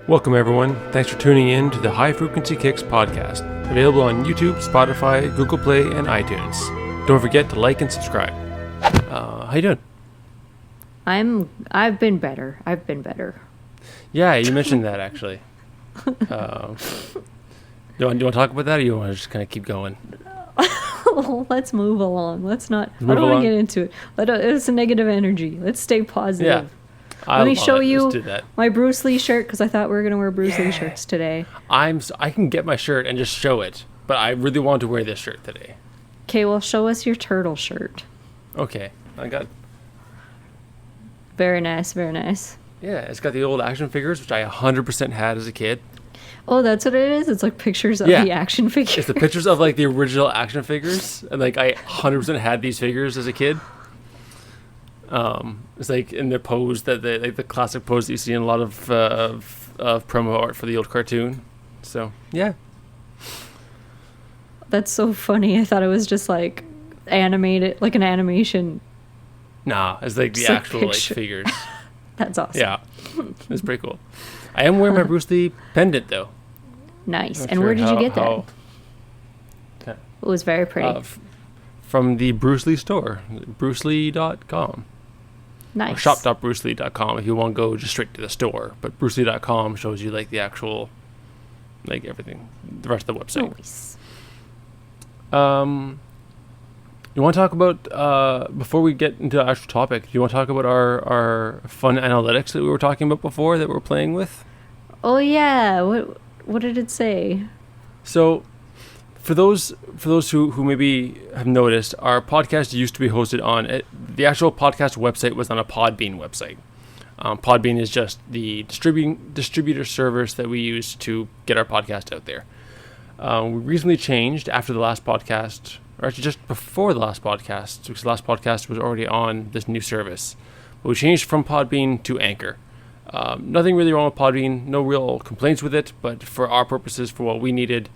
Welcome, everyone. Thanks for tuning in to the High Frequency Kicks podcast, available on YouTube, Spotify, Google Play, and iTunes. Don't forget to like and subscribe. How you doing? I've been better. Yeah, you mentioned that actually. Do you want to talk about that, or you want to just kind of keep going? Let's move along. I don't want to get into it. It's a negative energy. Let's stay positive. Yeah. Let me show you that. my Bruce Lee shirt because I thought we were going to wear Bruce Lee shirts today. I can get my shirt and just show it, but I really want to wear this shirt today. Okay, well, show us your turtle shirt. Okay, I got. Very nice, very nice. Yeah, it's got the old action figures, which I 100% had as a kid. Oh, that's what it is? It's like pictures of the action figures. It's the pictures of like the original action figures, and like I 100% had these figures as a kid. It's like in the pose that the classic pose that you see in a lot of promo art for the old cartoon. So yeah, that's so funny. I thought it was just like animated, like an animation. Nah, it's like the actual like figures. That's awesome. Yeah, it's pretty cool. I am wearing my Bruce Lee pendant though. Nice. And where did you get that? It was very pretty. From the Bruce Lee store, brucelee.com. Nice. Or shop.brucelee.com if you want to go just straight to the store. But brucelee.com shows you like the actual, like everything, the rest of the website. Nice. You want to talk about, before we get into the actual topic, do you want to talk about our fun analytics that we were talking about before that we're playing with? Oh yeah, what did it say? So, for those who maybe have noticed, our podcast used to be hosted on the actual podcast website was on a Podbean website. Podbean is just the distributor service that we use to get our podcast out there. We recently changed after the last podcast, or actually just before the last podcast, because the last podcast was already on this new service. But we changed from Podbean to Anchor. Nothing really wrong with Podbean, no real complaints with it, but for our purposes, for what we needed,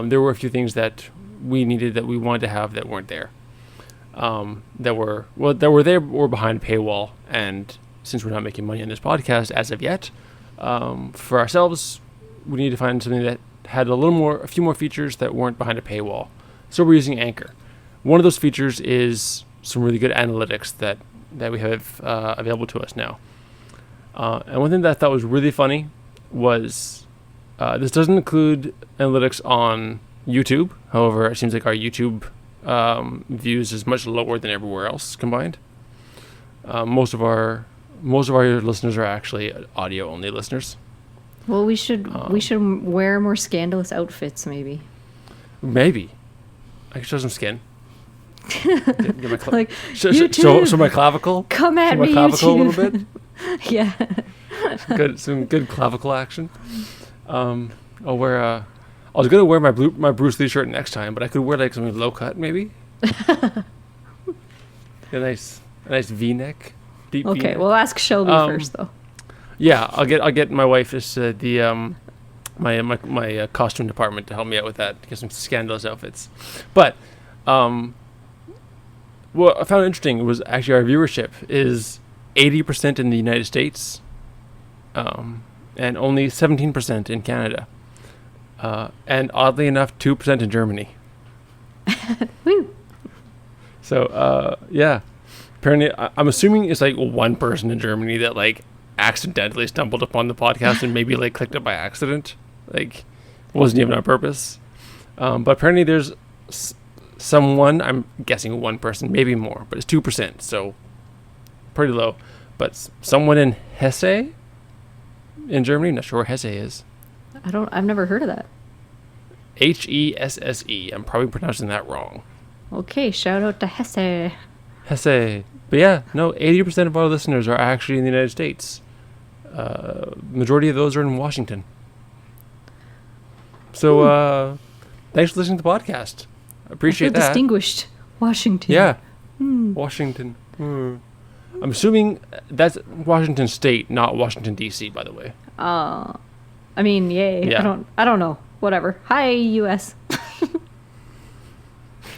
there were a few things that we needed that we wanted to have that weren't there. That were there or behind a paywall, and since we're not making money on this podcast as of yet, for ourselves, we need to find something that had a few more features that weren't behind a paywall. So we're using Anchor. One of those features is some really good analytics that we have available to us now. And one thing that I thought was really funny was this doesn't include analytics on YouTube. However, it seems like our YouTube views is much lower than everywhere else combined. Most of our listeners are actually audio only listeners. Well, we should wear more scandalous outfits, maybe. Maybe I could show some skin. Get my like show my clavicle. Come at me, my clavicle YouTube. A little bit. Yeah. Some good clavicle action. I'll wear I was gonna wear my Bruce Lee shirt next time, but I could wear like something low cut maybe. a nice V-neck, deep Okay, V-neck. Well, ask Shelby first though. Yeah, I'll get my wife my costume department to help me out with that, get some scandalous outfits. But what I found interesting was actually our viewership is 80% in the United States, and only 17% in Canada, and oddly enough, 2% in Germany. Woo. So yeah, apparently I'm assuming it's like one person in Germany that like accidentally stumbled upon the podcast and maybe like clicked it by accident, like wasn't even on purpose. But apparently there's someone, I'm guessing one person, maybe more, but it's 2%, so pretty low. But someone in Hesse, in Germany, not sure where Hesse is. I've never heard of that. Hesse. I'm probably pronouncing that wrong. Okay, shout out to Hesse. Hesse. But yeah, no, 80% of our listeners are actually in the United States. Majority of those are in Washington. So thanks for listening to the podcast. I appreciate that. Distinguished Washington. Yeah. Washington. I'm assuming that's Washington State, not Washington D.C. By the way. I mean, yay. Yeah. I don't know. Whatever. Hi, U.S.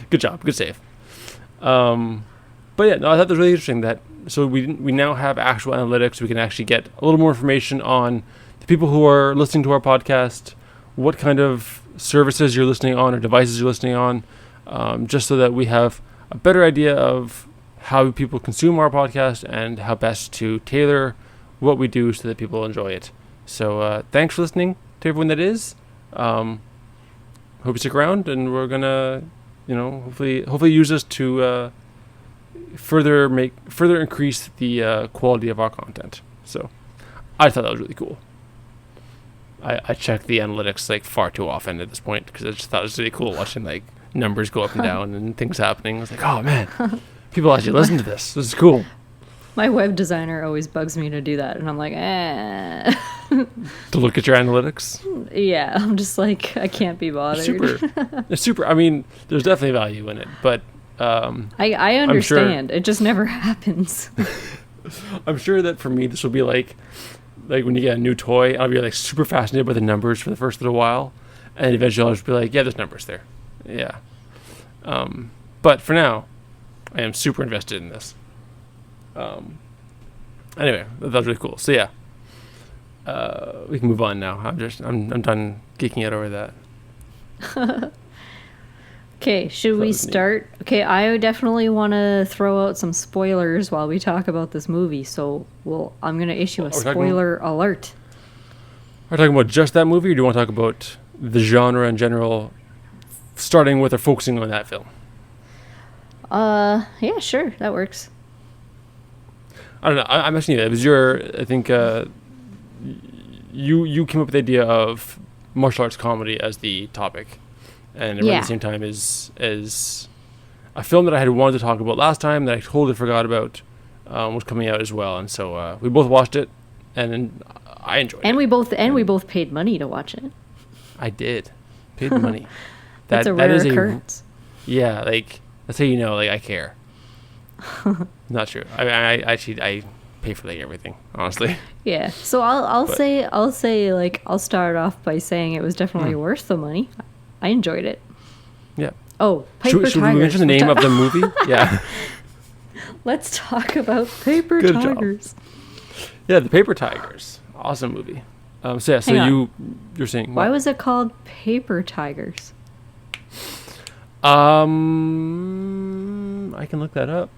Good job. Good save. But yeah, no, I thought that was really interesting that so we now have actual analytics. We can actually get a little more information on the people who are listening to our podcast, what kind of services you're listening on or devices you're listening on, just so that we have a better idea of how people consume our podcast and how best to tailor what we do so that people enjoy it. So thanks for listening to everyone that is. Hope you stick around, and we're gonna, hopefully use this to further increase the quality of our content. So I thought that was really cool. I check the analytics like far too often at this point because I just thought it was really cool watching like numbers go up and down and things happening. I was like, oh man, people actually listen to this. This is cool. My web designer always bugs me to do that, and I'm like, To look at your analytics? Yeah, I'm just like, I can't be bothered. It's super. I mean, there's definitely value in it, but I understand. It just never happens. I'm sure that for me, this will be like when you get a new toy, I'll be like super fascinated by the numbers for the first little while, and eventually I'll just be like, yeah, there's numbers there. Yeah. But for now, I am super invested in this. Anyway, that was really cool. So yeah, we can move on now. I'm done geeking out over that. Okay, should we start? Neat. Okay, I definitely want to throw out some spoilers while we talk about this movie. So I'm going to issue a spoiler alert. Are we talking about just that movie, or do you want to talk about the genre in general, starting with or focusing on that film? Yeah, sure, that works. I don't know. I'm asking you that. It was I think you came up with the idea of martial arts comedy as the topic, and around the same time is a film that I had wanted to talk about last time that I totally forgot about was coming out as well, and so we both watched it, and I enjoyed it. And we both paid money to watch it. I did, paid money. That's a rare occurrence. Yeah, like that's how you know, like I care. Not true. I actually I pay for like everything, honestly. Yeah. So I'll say like I'll start off by saying it was definitely worth the money. I enjoyed it. Yeah. Oh, Paper Tigers. Should we mention the name of the movie? Yeah. Let's talk about Paper Tigers. Yeah, the Paper Tigers. Awesome movie. So yeah, you're saying why was it called Paper Tigers? I can look that up.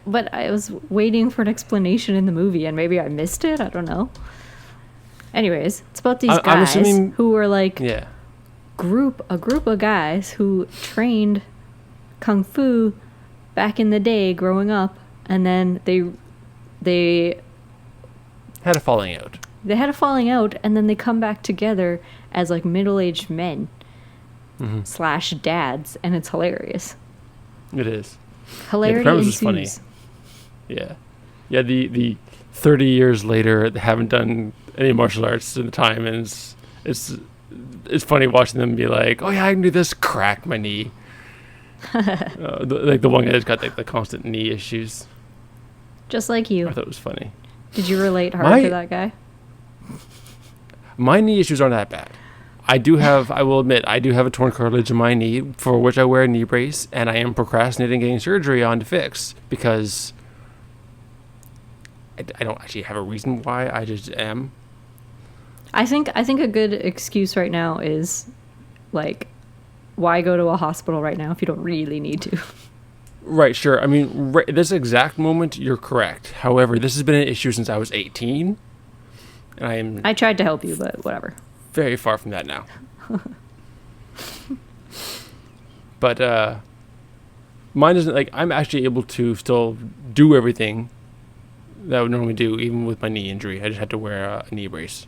But I was waiting for an explanation in the movie, and maybe I missed it. I don't know. Anyways, it's about these guys who were like a group of guys who trained kung fu back in the day, growing up, and then they had a falling out. They had a falling out, and then they come back together as like middle-aged men / dads, and it's hilarious. It is. Hilarity the premise was funny. Yeah. The 30 years later, they haven't done any martial arts in the time, and it's funny watching them be like, "Oh yeah, I can do this." Crack my knee. The one guy that's got like the constant knee issues. Just like you. I thought it was funny. Did you relate hard to that guy? My knee issues aren't that bad. I will admit, I do have a torn cartilage in my knee, for which I wear a knee brace, and I am procrastinating getting surgery on to fix, because I don't actually have a reason why, I just am. I think a good excuse right now is, like, why go to a hospital right now if you don't really need to? Right, sure. I mean, this exact moment, you're correct. However, this has been an issue since I was 18, and I tried to help you, but whatever. Very far from that now. But mine isn't like I'm actually able to still do everything that I would normally do, even with my knee injury. I just had to wear a knee brace.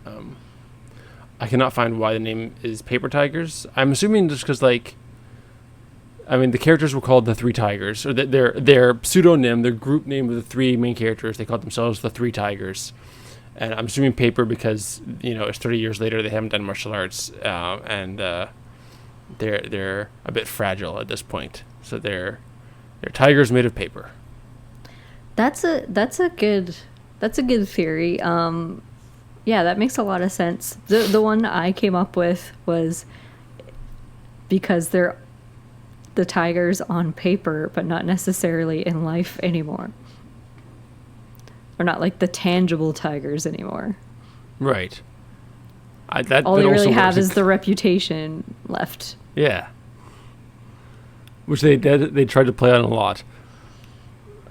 I cannot find why the name is Paper Tigers. I'm assuming just because, the characters were called the Three Tigers, or their pseudonym, their group name of the three main characters. They called themselves the Three Tigers. And I'm assuming paper because, it's 30 years later, they haven't done martial arts, and they're a bit fragile at this point. So they're tigers made of paper. That's a good theory. Yeah, that makes a lot of sense. The one I came up with was because they're the tigers on paper, but not necessarily in life anymore. Or not like the tangible tigers anymore. Right. All they really have is the reputation left. Yeah. Which they tried to play on a lot.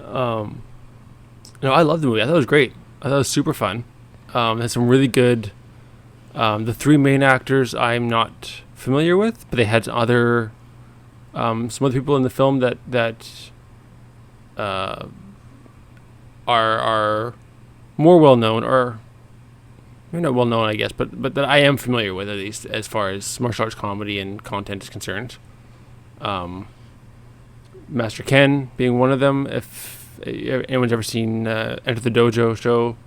I loved the movie. I thought it was great. I thought it was super fun. It had some really good. The three main actors I'm not familiar with, but they had some other people in the film that are more well known, or maybe not well known, I guess, but that I am familiar with, at least as far as martial arts comedy and content is concerned. Master Ken being one of them. If anyone's ever seen Enter the Dojo show,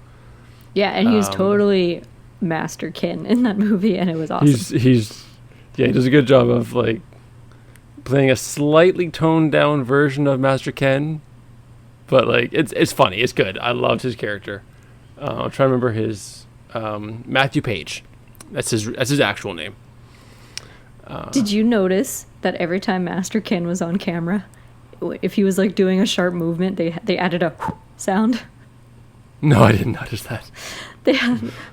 yeah, and he's totally Master Ken in that movie, and it was awesome. He does a good job of like playing a slightly toned down version of Master Ken, but like it's funny, it's good. I loved his character. I'm trying to remember his Matthew Page. That's his actual name. Did you notice that every time Master Ken was on camera, if he was like doing a sharp movement, they added a sound? No, I didn't notice that.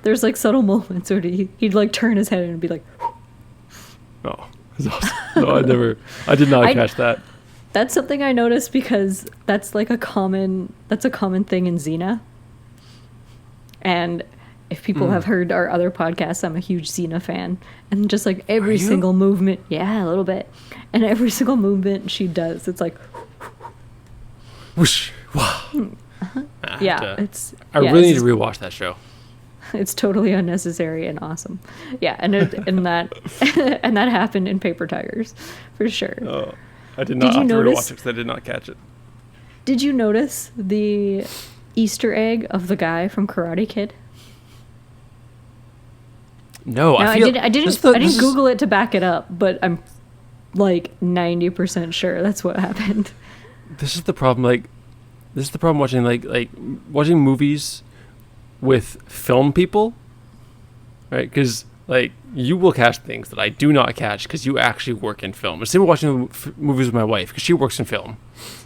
There's like subtle moments where he'd like turn his head and be like. Oh, that's awesome. No, I did not catch that. That's something I noticed because that's like a common thing in Xena. And if people have heard our other podcasts, I'm a huge Xena fan. And just like every single movement, yeah, a little bit. And every single movement she does, it's like whoosh, wow. Yeah, I really need to rewatch that show. It's totally unnecessary and awesome. Yeah, and that and that happened in Paper Tigers, for sure. Oh, I did not. Did you notice? Because I did not catch it. Did you notice the Easter egg of the guy from Karate Kid? No, I didn't Google it to back it up, but I'm like 90% sure that's what happened. This is the problem. This is the problem watching like watching movies with film people, right? Because like you will catch things that I do not catch because you actually work in film. The same with watching movies with my wife because she works in film,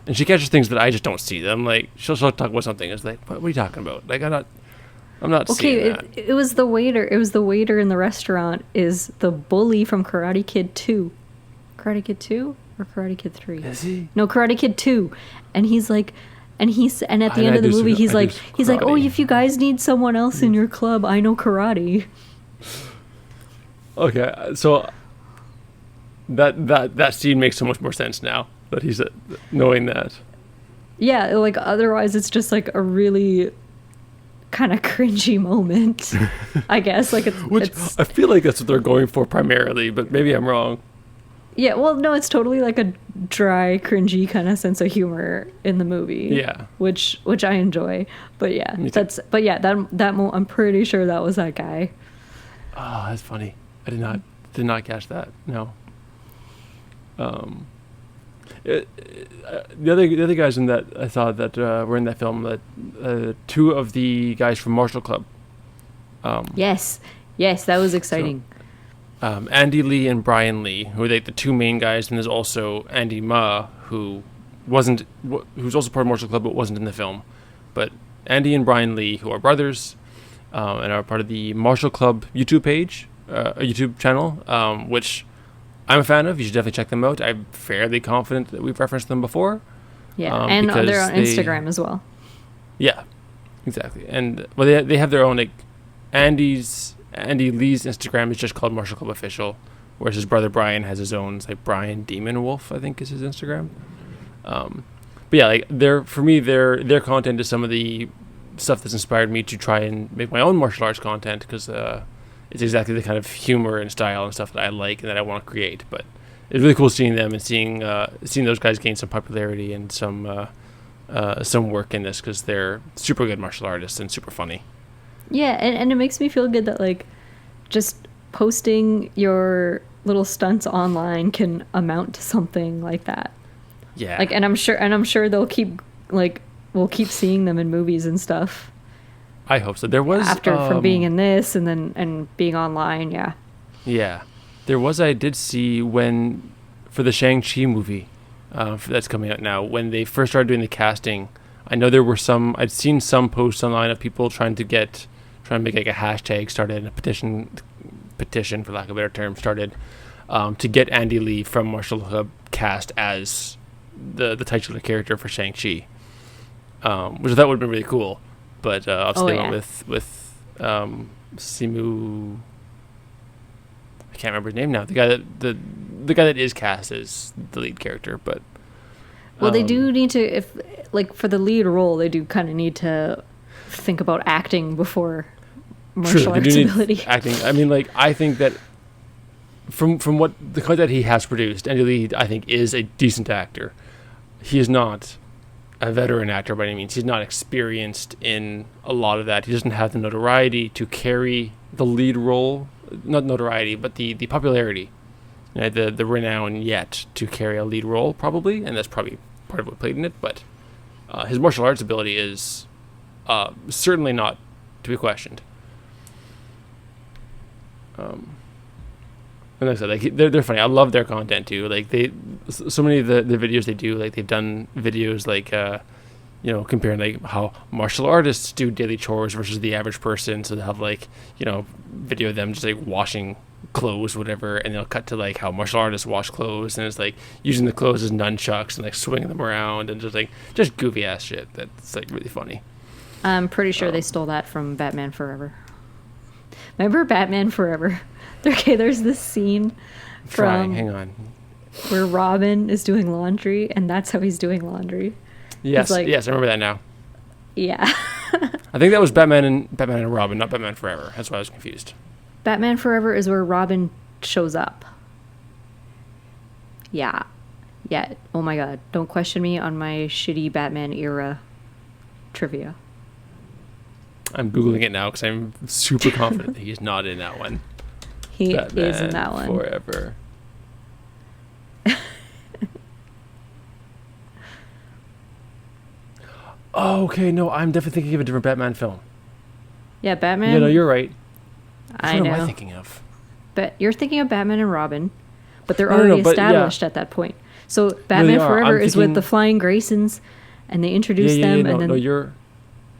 and she catches things that I just don't see. I'm like, she'll talk about something. It's like, what are you talking about? Like I'm not seeing that. It was the waiter. It was the waiter in the restaurant. Is the bully from Karate Kid 2? Karate Kid 2 or Karate Kid 3? Is he? No, Karate Kid 2, and he's like. And at the end of the movie, he's like, oh, if you guys need someone else in your club, I know karate. Okay, so that scene makes so much more sense now that he's knowing that. Yeah, like otherwise it's just like a really kind of cringy moment, I guess. Like it's I feel like that's what they're going for primarily, but maybe I'm wrong. Yeah, well, no, it's totally like a dry, cringy kind of sense of humor in the movie. Yeah, which I enjoy. But yeah, I'm pretty sure that was that guy. Oh, that's funny. I did not catch that. No. The other guys in that I thought that were in that film, that two of the guys from Martial Club. Yes, that was exciting. So, Andy Lee and Brian Lee, who are like the two main guys, and there's also Andy Ma, who's also part of Martial Club but wasn't in the film. But Andy and Brian Lee, who are brothers, and are part of the Martial Club YouTube page, a YouTube channel, which I'm a fan of. You should definitely check them out. I'm fairly confident that we've referenced them before. Yeah, and they're on Instagram as well. Yeah, exactly. And well, they have their own, like Andy Lee's Instagram is just called Martial Club Official, whereas his brother Brian has his own. It's like Brian Demon Wolf, I think, is his Instagram. But yeah, like their content is some of the stuff that's inspired me to try and make my own martial arts content, because it's exactly the kind of humor and style and stuff that I like and that I want to create. But it's really cool seeing them and seeing those guys gain some popularity and some work in this, because they're super good martial artists and super funny. Yeah, and it makes me feel good that like just posting your little stunts online can amount to something like that. Yeah. Like, and I'm sure they'll we'll keep seeing them in movies and stuff. I hope so. There was from being in this and being online, yeah. Yeah. I did see for the Shang-Chi movie that's coming out now, when they first started doing the casting, I know there were I'd seen some posts online of people trying trying to make like a hashtag started, a petition for lack of a better term started, to get Andy Lee from Martial Hub cast as the titular character for Shang-Chi, which I thought would have been really cool. But obviously they went with Simu. I can't remember his name now. The guy that is cast as the lead character, but well, they do need to, if like for the lead role, they do kind of need to think about acting before martial arts ability. Acting. I mean, like I think that from what the content that he has produced, Andy Lee, I think, is a decent actor. He is not a veteran actor by any means. He's not experienced in a lot of that. He doesn't have the notoriety to carry the lead role. Not notoriety, but the popularity, the renown yet to carry a lead role, probably, and that's probably part of what played in it. But his martial arts ability is certainly not to be questioned. And like I said, like they're funny. I love their content too. Like so many of the videos they do, like they've done videos like comparing like how martial artists do daily chores versus the average person. So they'll have like video of them just like washing clothes, whatever, and they'll cut to like how martial artists wash clothes, and it's like using the clothes as nunchucks and like swinging them around and just goofy ass shit. That's like really funny. I'm pretty sure they stole that from Batman Forever. Remember Batman Forever? Okay, there's this scene hang on, where Robin is doing laundry, and that's how he's doing laundry. Yes, yes, I remember that now. Yeah. I think that was Batman and Robin, not Batman Forever. That's why I was confused. Batman Forever is where Robin shows up. Yeah. Yeah. Oh my god. Don't question me on my shitty Batman era trivia. I'm Googling it now because I'm super confident that he's not in that one. He is in that one. Forever. Oh, okay. No, I'm definitely thinking of a different Batman film. Yeah, Batman. Yeah, no, you're right. I know. What am I thinking of? But you're thinking of Batman and Robin, but they're already established at that point. So Batman Forever is with the Flying Graysons, and they introduce them. And then you're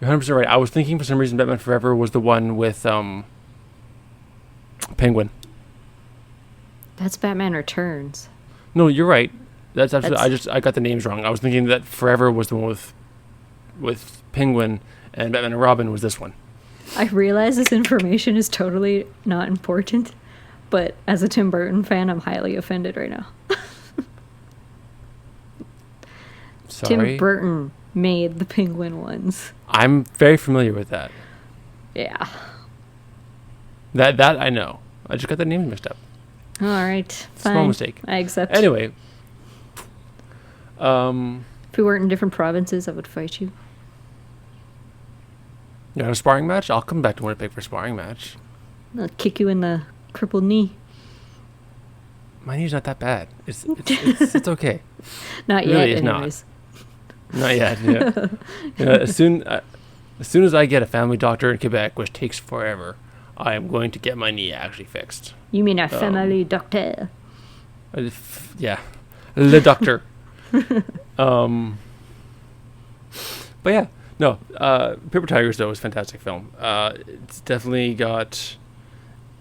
100% right. I was thinking for some reason Batman Forever was the one with Penguin. That's Batman Returns. No, you're right. That's absolutely. I got the names wrong. I was thinking that Forever was the one with Penguin, and Batman and Robin was this one. I realize this information is totally not important, but as a Tim Burton fan, I'm highly offended right now. Sorry? Tim Burton made the Penguin ones. I'm very familiar with that. Yeah. That I know. I just got the names mixed up. All right. Fine. Small mistake. I accept. Anyway. If we weren't in different provinces, I would fight you. You want a sparring match? I'll come back to Winnipeg for a sparring match. I'll kick you in the crippled knee. My knee's not that bad. It's okay. Not yet, really, anyways. Not yet. Yeah. As soon as I get a family doctor in Quebec, which takes forever, I am going to get my knee actually fixed. You mean a family doctor? Yeah, le doctor. But yeah, no. Paper Tigers though is a fantastic film. It's definitely got.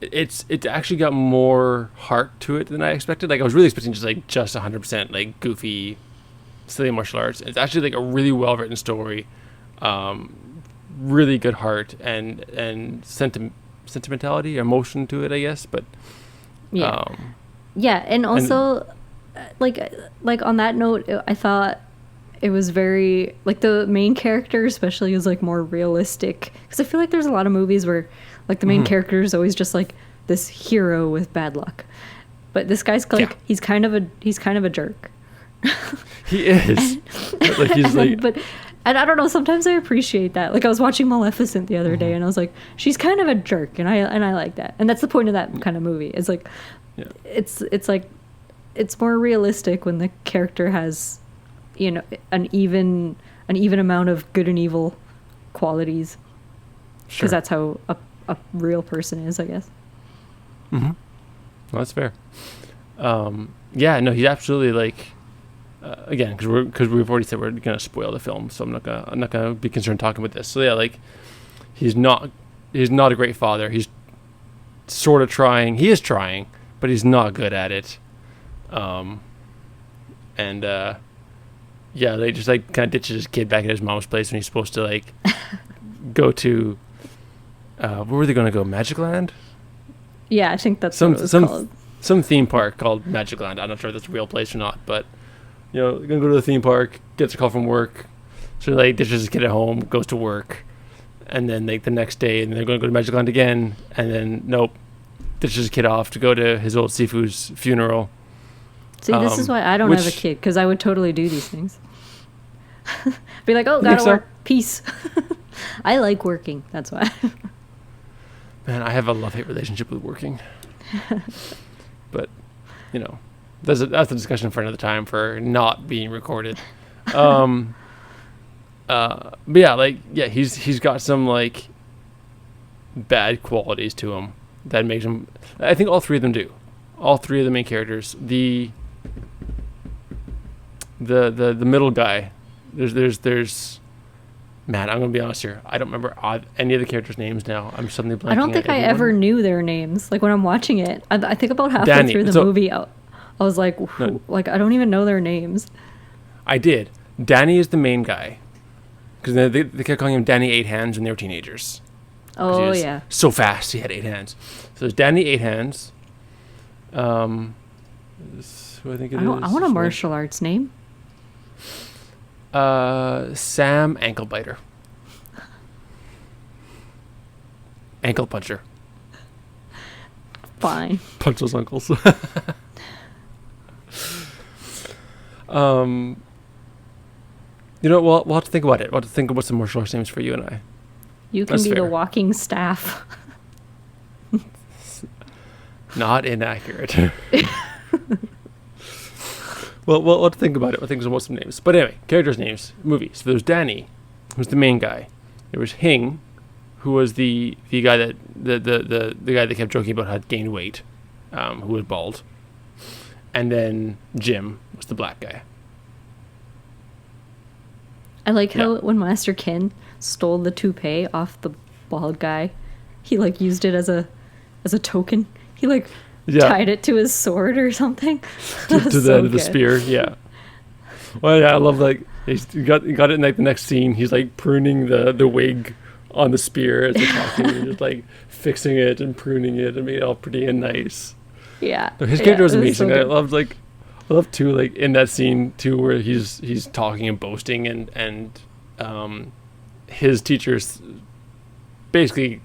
It's actually got more heart to it than I expected. Like I was really expecting just 100% like goofy, silly martial arts. It's actually like a really well written story, really good heart and sentimentality, emotion to it, I guess. But yeah, and also like on that note, I thought it was very like the main character especially is like more realistic, because I feel like there's a lot of movies where like the main character is always just like this hero with bad luck, but this guy's like he's kind of a jerk. He is. Like he's like, but and I don't know, sometimes I appreciate that. Like I was watching Maleficent the other day and I was like, she's kind of a jerk, and I like that. And that's the point of that kind of movie. It's like it's like it's more realistic when the character has, you know, an even amount of good and evil qualities. Because that's how a real person is, I guess. Mm-hmm. Well, that's fair. Yeah, no, he's absolutely like. Again, because we've already said we're gonna spoil the film, so I'm not gonna be concerned talking about this. So yeah, like he's not he's not a great father. He's sort of trying. He is trying, but he's not good at it. Yeah, they just like kind of ditches his kid back at his mom's place when he's supposed to like go to where were they going to go? Magic Land? Yeah, I think that's what it was called. Some theme park called Magic Land. I'm not sure if that's a real place or not, but they're gonna go to the theme park. Gets a call from work, so like ditches his kid at home, goes to work, and then like the next day, and they're gonna go to Magic Land again, and then nope, ditches his kid off to go to his old Sifu's funeral. See, this is why I don't have a kid, because I would totally do these things. Be like, oh, gotta work. Peace. I like working. That's why. Man, I have a love-hate relationship with working. But, that's a discussion for another time for not being recorded. But yeah, he's got some like bad qualities to him that makes him. I think all three of them do. All three of the main characters. The middle guy. There's. Man, I'm gonna be honest here. I don't remember any of the characters' names now. I'm suddenly blanking. I don't think I ever knew their names. Like when I'm watching it, I think about halfway through the movie, I was like, like I don't even know their names. I did. Danny is the main guy, because they kept calling him Danny 8 Hands when they were teenagers. Oh yeah. So fast, he had 8 hands. So there's Danny 8 Hands. Who I think it is. I want a martial arts name. Sam Anklebiter. Ankle puncher. Fine. Punch those uncles. We'll have to think about it. We'll have to think about some martial arts names for you and I. You can be the walking staff. Not inaccurate. Well, we'll have to think about it. We'll think about some names. But anyway, characters' names, movies. So there's Danny, who's the main guy. There was Hing, who was the guy that the guy that kept joking about had gained weight, who was bald. And then Jim was the black guy. I like how when Master Ken stole the toupee off the bald guy, he like used it as a token. He like tied it to his sword or something. to the end of the spear, yeah. Well, yeah, I love like he got it in like the next scene. He's like pruning the wig on the spear as they're talking, and just like fixing it and pruning it and making it all pretty and nice. Yeah, his character was amazing. So I love too, like in that scene too, where he's talking and boasting, and his teachers basically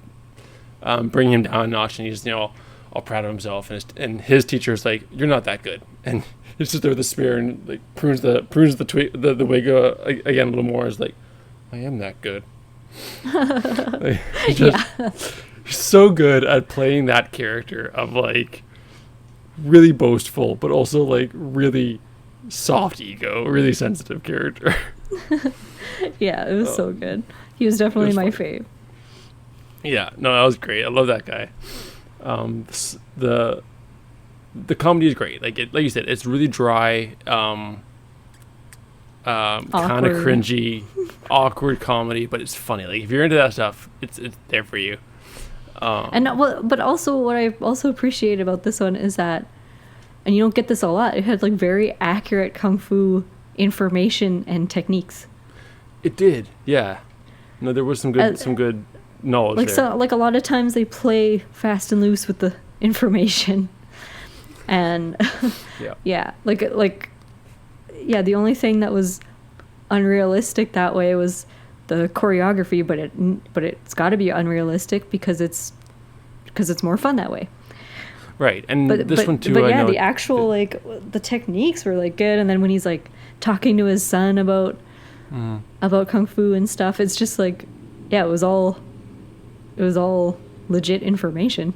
bring him down a notch, and he's all proud of himself, and his teacher's like, you're not that good, and he's just there with the spear and like prunes the wig again a little more. Is like, I am that good. Like, he's so good at playing that character of like really boastful, but also like really soft ego, really sensitive character. Yeah, it was so good. He was definitely my fave. Yeah, no, that was great. I love that guy. The comedy is great. Like you said, it's really dry, kind of cringy, awkward comedy, but it's funny. Like if you're into that stuff, it's there for you. But also what I also appreciate about this one is that, and you don't get this a lot, it had like very accurate kung fu information and techniques. It did, yeah. No, there was some good knowledge like there. So like a lot of times they play fast and loose with the information, and the only thing that was unrealistic that way was the choreography, but it's got to be unrealistic because it's more fun that way. Right, and this one too. But yeah, the actual like the techniques were like good, and then when he's like talking to his son about kung fu and stuff, it's just like, yeah, it was all legit information.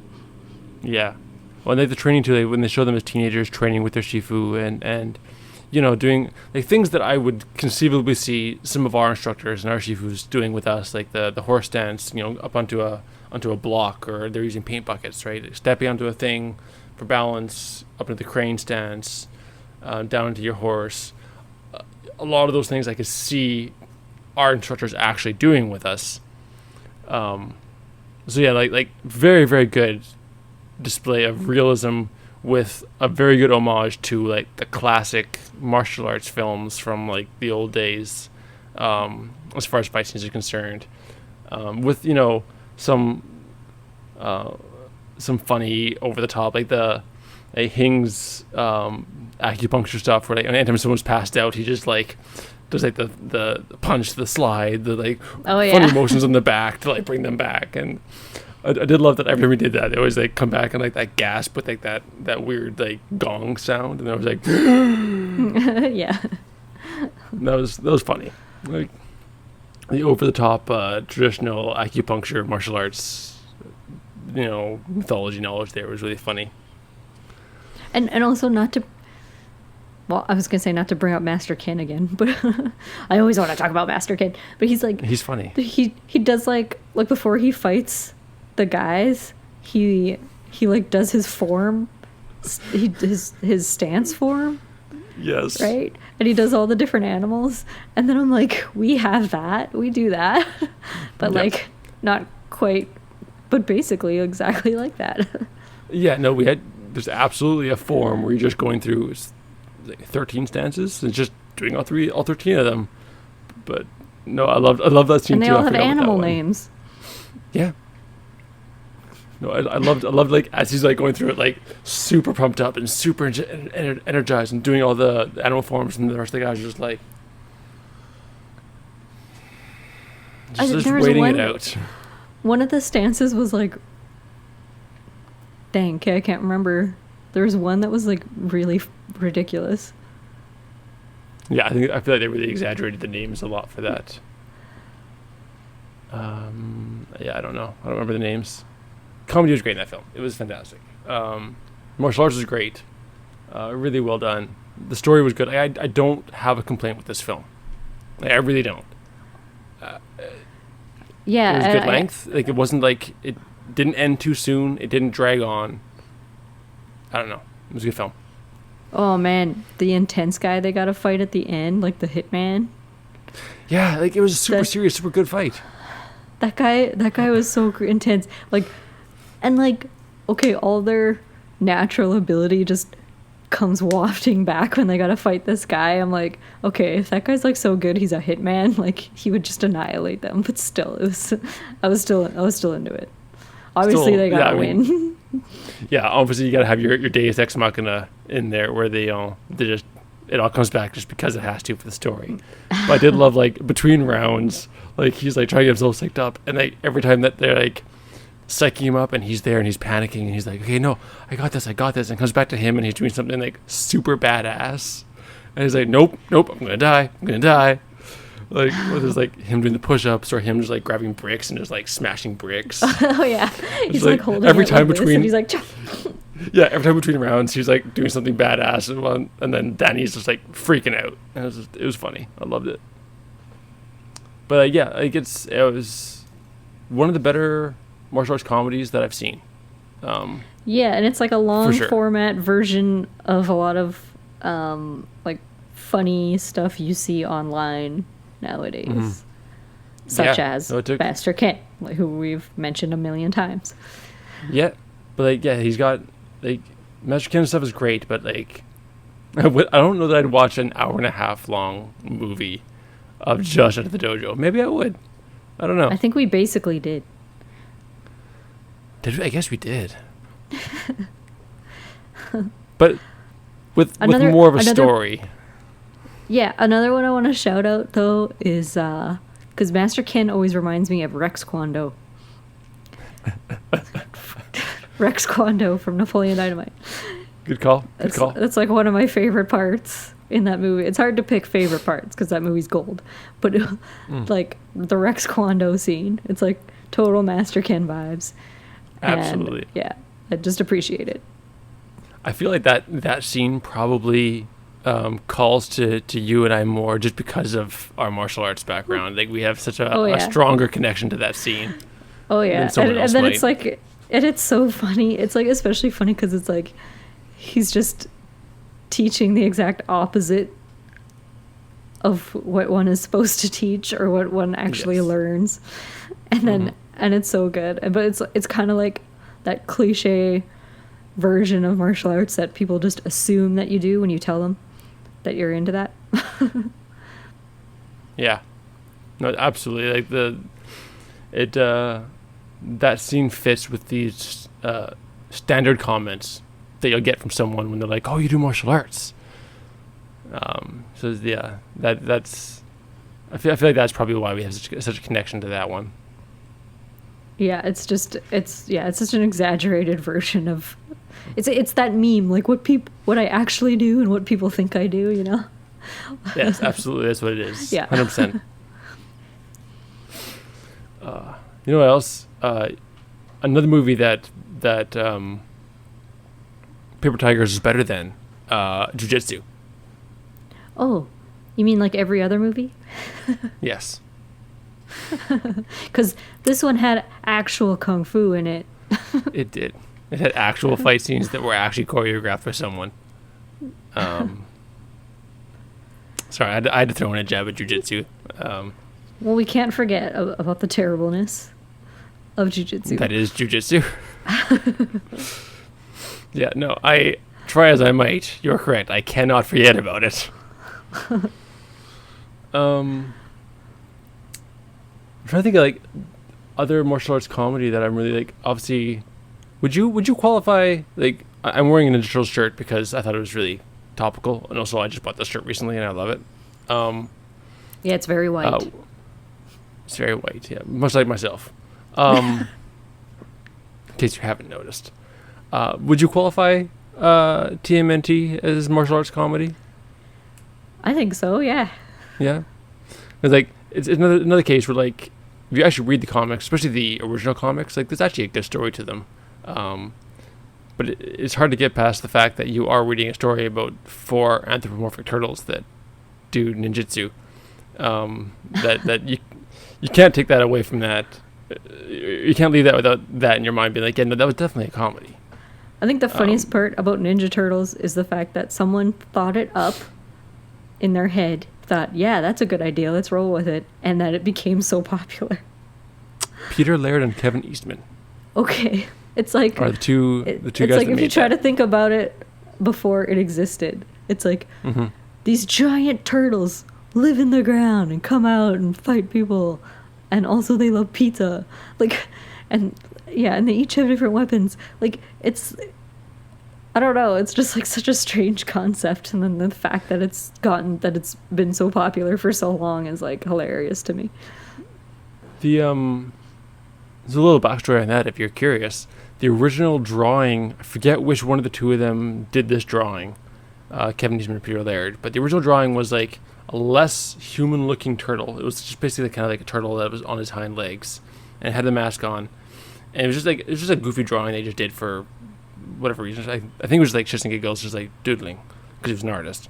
Yeah, well, and like the training too. Like when they show them as teenagers training with their shifu and doing like things that I would conceivably see some of our instructors and our shifus doing with us, like the horse dance, up onto a block, or they're using paint buckets, right? Like stepping onto a thing for balance, up into the crane stance, down into your horse. A lot of those things I could see our instructors actually doing with us. So yeah, like very, very good display of realism with a very good homage to like the classic martial arts films from like the old days, as far as fight scenes are concerned, with some funny over the top, like the Hing's acupuncture stuff, where like anytime someone's passed out, he just like does like the punch, the slide, the like funny motions on the back to like bring them back. And I did love that every time we did that, they always like come back and like that gasp with like that weird like gong sound, and I was like, yeah, that was funny. Like the over the top traditional acupuncture martial arts, mythology knowledge there was really funny. And also not to. Well, I was going to say not to bring up Master Kin again, but I always want to talk about Master Kin. But he's funny. He does like before he fights the guys, he like does his form, his stance form. Yes. Right? And he does all the different animals. And then I'm like, we have that. We do that. But like not quite, but basically exactly like that. Yeah, no, there's absolutely a form where you're just going through 13 stances and just doing all 13 of them. But no, I love that scene and too. they all have animal names. Yeah. No, I loved like as he's like going through it, like super pumped up and super energized and doing all the animal forms, and the rest of the guys are just like just waiting it out. One of the stances was like, dang, okay, I can't remember. There was one that was like really ridiculous. Yeah, I feel like they really exaggerated the names a lot for that. Yeah, I don't know. I don't remember the names. Comedy was great in that film. It was fantastic. Martial arts was great. Really well done. The story was good. I don't have a complaint with this film. I really don't. Yeah, it was good length. Like it wasn't like it didn't end too soon. It didn't drag on. I don't know. It was a good film. Oh man, the intense guy they got to fight at the end, like the hitman. Yeah, like it was a super serious, super good fight. That guy was so intense. Like, and like, okay, all their natural ability just comes wafting back when they got to fight this guy. I'm like, okay, if that guy's like so good, he's a hitman. Like he would just annihilate them. But still, I was still into it. Obviously, they gotta win. Yeah, obviously you gotta have your Deus Ex Machina in there, where they just it all comes back just because it has to for the story. But I did love like between rounds, like he's like trying to get himself psyched up, and like every time that they're like psyching him up, and he's there and he's panicking, and he's like, okay, no, I got this, and comes back to him, and he's doing something like super badass, and he's like, nope, I'm gonna die. Like whether it's like him doing the push-ups or him just like grabbing bricks and just like smashing bricks. Oh yeah, he's like holding every it time like between. This, and he's like, yeah, every time between rounds, he's like doing something badass, and then Danny's just like freaking out. And it was funny. I loved it. But yeah, like it was one of the better martial arts comedies that I've seen. Yeah, and it's like a long format version of a lot of like funny stuff you see online nowadays, such as Master Kin, who we've mentioned a million times. Yeah, but like he's got like Master Kin stuff is great, but like I don't know that I'd watch an hour and a half long movie of just Enter the Dojo. Maybe I would. I don't know. I think we basically did. Did we? I guess we did. But with more of a story. Yeah, another one I want to shout out, though, is because Master Kin always reminds me of Rex Kwon Do. Rex Kwon Do from Napoleon Dynamite. Good call. It's like one of my favorite parts in that movie. It's hard to pick favorite parts because that movie's gold. But like the Rex Kwon Do scene, it's like total Master Kin vibes. Absolutely. And, yeah, I just appreciate it. I feel like that scene probably calls to you and I more just because of our martial arts background. Like we have such a stronger connection to that scene. Oh yeah, and then it's like, and it's so funny. It's like especially funny because it's like he's just teaching the exact opposite of what one is supposed to teach or what one actually learns. And then and it's so good. But it's kind of like that cliche version of martial arts that people just assume that you do when you tell them that you're into that. Yeah, no, absolutely. Like that scene fits with these standard comments that you'll get from someone when they're like, "Oh, you do martial arts." So yeah, that's. I feel like that's probably why we have such a connection to that one. Yeah, it's such an exaggerated version of. It's that meme, like what I actually do and what people think I do, you know? Yes, absolutely. That's what it is. Yeah. 100%. You know what else? Another movie that Paper Tigers is better than Jiu-Jitsu. Oh, you mean like every other movie? Yes. Because this one had actual kung fu in it. It did. It had actual fight scenes that were actually choreographed by someone. Sorry, I had to throw in a jab at Jiu-Jitsu. Well, we can't forget about the terribleness of Jiu-Jitsu. That is Jiu-Jitsu. Yeah, no, I try as I might. You're correct. I cannot forget about it. I'm trying to think of like other martial arts comedy that I'm really like. Obviously, would you qualify? Like, I'm wearing a Ninja Turtles shirt because I thought it was really topical, and also I just bought this shirt recently and I love it. Yeah, it's very white. It's very white. Yeah, much like myself. In case you haven't noticed, would you qualify TMNT as martial arts comedy? I think so. Yeah. Yeah. It's like it's another case where like if you actually read the comics, especially the original comics, like there's actually a good story to them. But it's hard to get past the fact that you are reading a story about 4 anthropomorphic turtles that do ninjutsu. That you can't take that away from that. You can't leave that without that in your mind being like, yeah, no, that was definitely a comedy. I think the funniest part about Ninja Turtles is the fact that someone thought it up in their head, thought, yeah, that's a good idea, let's roll with it, and that it became so popular. Peter Laird and Kevin Eastman. Okay. It's like are the two guys like that if you made try that. to think about it before it existed. It's like these giant turtles live in the ground and come out and fight people, and also they love pizza. Like, and yeah, and they each have different weapons. Like, it's, I don't know, it's just like such a strange concept, and then the fact that it's been so popular for so long is like hilarious to me. There's a little backstory on that if you're curious. The original drawing, I forget which one of the two of them did this drawing, Kevin Eastman and Peter Laird, but the original drawing was like a less human-looking turtle. It was just basically kind of like a turtle that was on his hind legs, and it had the mask on, and it was just a goofy drawing they just did for whatever reason. I think it was like shits and giggles, just like doodling, because he was an artist.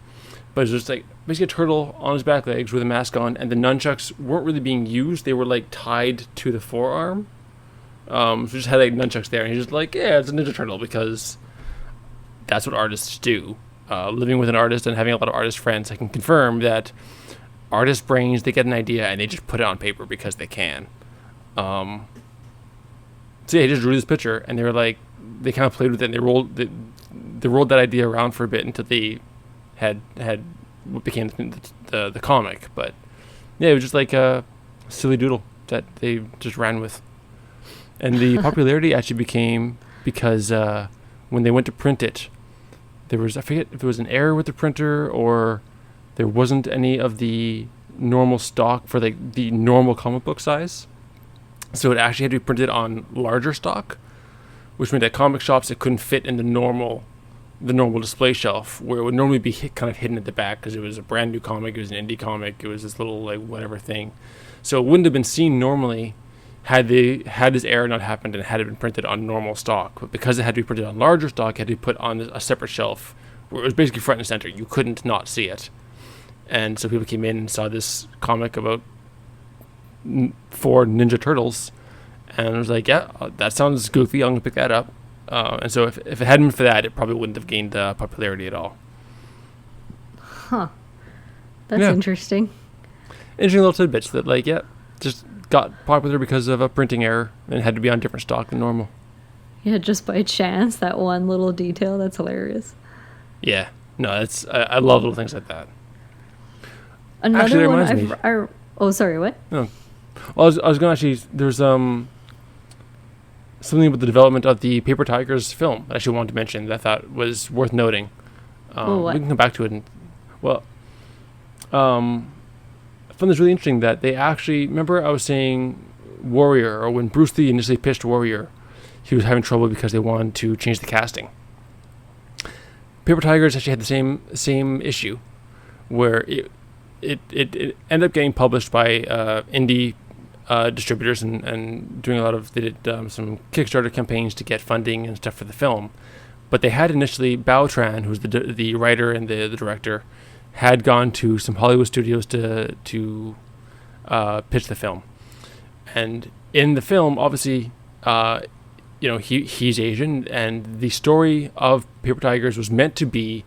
But it was just like basically a turtle on his back legs with a mask on, and the nunchucks weren't really being used. They were like tied to the forearm. So we just had like nunchucks there, and he's just like, yeah, it's a Ninja Turtle, because that's what artists do. Living with an artist and having a lot of artist friends, I can confirm that artist brains, they get an idea and they just put it on paper because they can. So yeah, he just drew this picture, and they were like, they kind of played with it, and they rolled that idea around for a bit until they had what became the comic. But yeah, it was just like a silly doodle that they just ran with. And the popularity actually became because when they went to print it, there was, I forget if it was an error with the printer or there wasn't any of the normal stock for like the normal comic book size. So it actually had to be printed on larger stock, which meant at comic shops it couldn't fit in the normal display shelf, where it would normally be kind of hidden at the back because it was a brand new comic, it was an indie comic, it was this little like whatever thing. So it wouldn't have been seen normally had this error not happened and had it been printed on normal stock. But because it had to be printed on larger stock, it had to be put on a separate shelf where it was basically front and center. You couldn't not see it. And so people came in and saw this comic about 4 Ninja Turtles, and I was like, yeah, that sounds goofy, I'm going to pick that up. And so if it hadn't been for that, it probably wouldn't have gained popularity at all. Huh. That's interesting. Interesting little tidbits that, like, yeah, just got popular because of a printing error and had to be on different stock than normal. Yeah, just by chance, that one little detail. That's hilarious. Yeah. No, I love little things like that. Another actually, one oh, sorry, what? No. Well, I was going to actually... There's something about the development of the Paper Tigers film that I actually wanted to mention that I thought was worth noting. What? We can come back to it. I found this really interesting that they actually... Remember I was saying Warrior, or when Bruce Lee initially pitched Warrior, he was having trouble because they wanted to change the casting. Paper Tigers actually had the same issue, where it ended up getting published by indie distributors and doing a lot of... They did some Kickstarter campaigns to get funding and stuff for the film. But they had initially... Bao Tran, who's the writer and the director, had gone to some Hollywood studios to pitch the film. And in the film, obviously... he's Asian, and the story of Paper Tigers was meant to be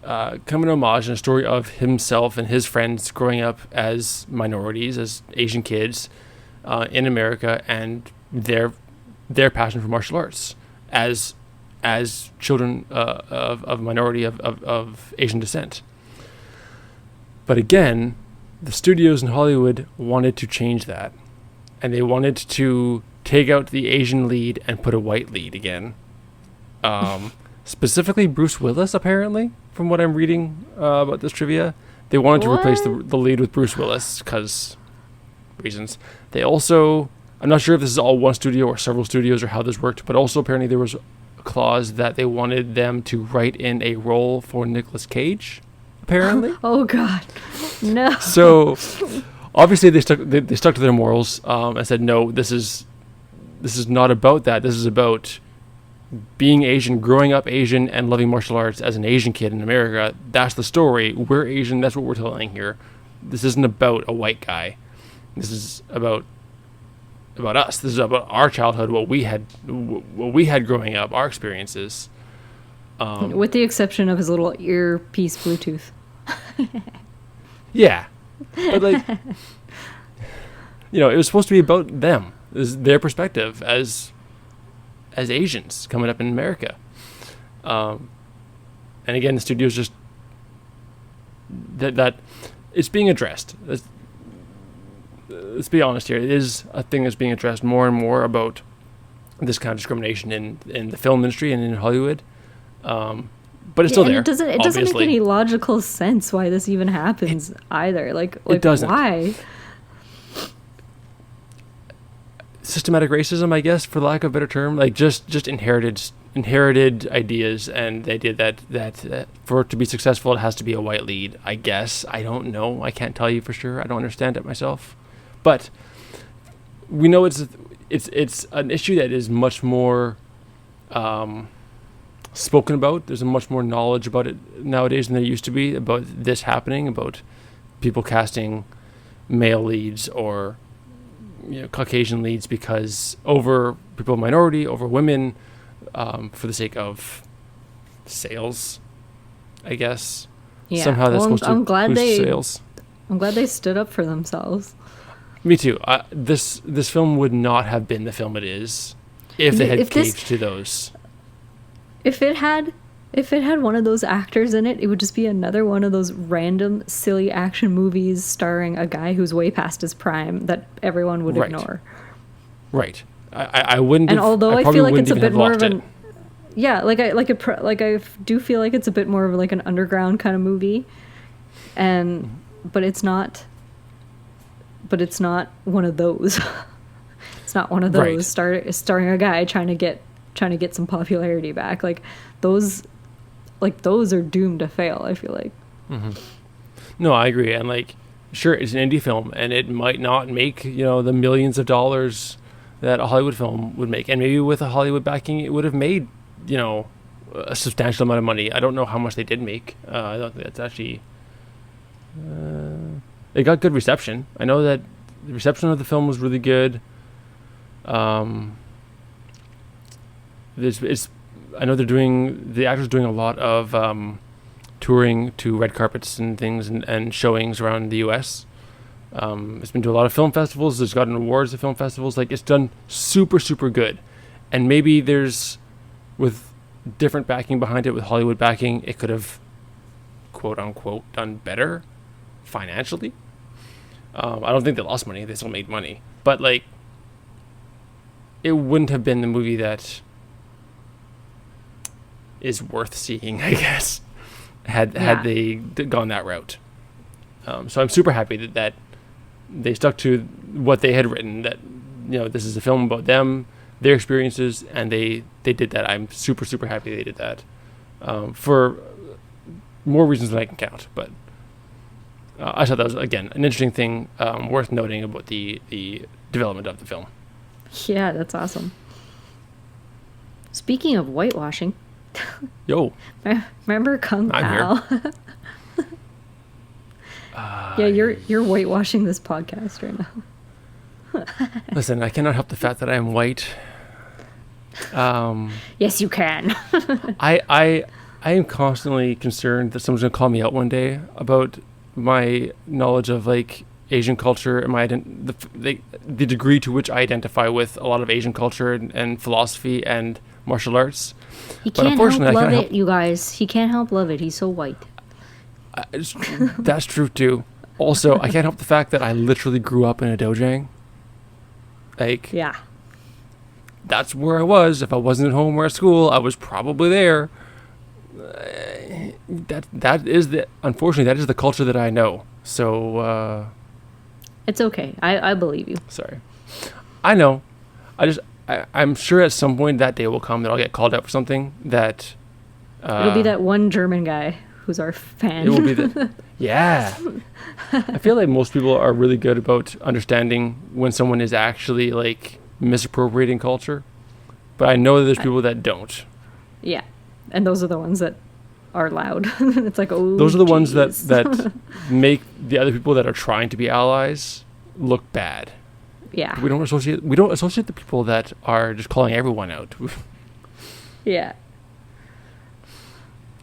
kind of an homage and a story of himself and his friends growing up as minorities, as Asian kids in America, and their passion for martial arts as children of minority of Asian descent. But again, the studios in Hollywood wanted to change that, and they wanted to take out the Asian lead and put a white lead again. Specifically Bruce Willis, apparently, from what I'm reading about this trivia. They wanted to replace the lead with Bruce Willis because reasons. They also... I'm not sure if this is all one studio or several studios or how this worked, but also apparently there was a clause that they wanted them to write in a role for Nicolas Cage, apparently. Oh, God. No. So, obviously they stuck to their morals and said, no, this is not about that. This is about being Asian, growing up Asian, and loving martial arts as an Asian kid in America. That's the story. We're Asian. That's what we're telling here. This isn't about a white guy. This is about us. This is about our childhood, what we had growing up, our experiences. With the exception of his little earpiece Bluetooth. Yeah, but it was supposed to be about them. Is their perspective as Asians coming up in America. And again, the studio's just that it's being addressed. Let's be honest here. It is a thing that's being addressed more and more about this kind of discrimination in the film industry and in Hollywood. But it's still there. It doesn't make any logical sense why this even happens either. Like it doesn't. Why? Systematic racism, I guess, for lack of a better term, like just inherited ideas, and the idea that for it to be successful, it has to be a white lead. I guess. I don't know. I can't tell you for sure. I don't understand it myself, but we know it's an issue that is much more spoken about. There's much more knowledge about it nowadays than there used to be about this happening, about people casting male leads or Caucasian leads because over people of minority, over women, for the sake of sales, I guess. Yeah. Somehow that's supposed to boost sales. I'm glad they stood up for themselves. Me too. This film would not have been the film it is if they had caved to those. If it had one of those actors in it, it would just be another one of those random, silly action movies starring a guy who's way past his prime that everyone would ignore. Right. I wouldn't. And although I feel like it's a bit more of an, I do feel like it's a bit more of like an underground kind of movie, but it's not one of those. It's not one of those starring a guy trying to get some popularity back. Like those are doomed to fail, I feel like. Mm-hmm. No, I agree. And sure, it's an indie film and it might not make, the millions of dollars that a Hollywood film would make. And maybe with a Hollywood backing, it would have made, a substantial amount of money. I don't know how much they did make. I don't think that's actually... it got good reception. I know that the reception of the film was really good. I know the actors doing a lot of touring to red carpets and things and showings around the U.S. It's been to a lot of film festivals. It's gotten awards at film festivals. Like, it's done super, super good. And maybe there's, with different backing behind it, with Hollywood backing, it could have, quote unquote, done better financially. I don't think they lost money. They still made money. But, like, it wouldn't have been the movie that is worth seeing, I guess, had they gone that route. So I'm super happy that they stuck to what they had written, that, you know, this is a film about them, their experiences, and they did that. I'm super, super happy they did that, for more reasons than I can count. But I thought that was, again, an interesting thing, worth noting about the development of the film. Yeah, that's awesome. Speaking of whitewashing, yo, remember Kung Pao? Yeah, you're whitewashing this podcast right now. Listen, I cannot help the fact that I am white. Yes, you can. I am constantly concerned that someone's gonna call me out one day about my knowledge of, like, Asian culture and my the degree to which I identify with a lot of Asian culture and philosophy and martial arts. He can't help love it, you guys. He can't help love it. He's so white. That's true too. Also, I can't help the fact that I literally grew up in a dojang. Like, yeah, that's where I was. If I wasn't at home or at school, I was probably there. Unfortunately, that is the culture that I know. So it's okay. I believe you. Sorry. I know. I'm sure at some point that day will come that I'll get called out for something that it'll be that one German guy who's our fan. It will be that. Yeah. I feel like most people are really good about understanding when someone is actually, like, misappropriating culture, but I know that there's people that don't. Yeah, and those are the ones that are loud. It's like, oh, those are the ones that make the other people that are trying to be allies look bad. Yeah, we don't associate the people that are just calling everyone out. Yeah.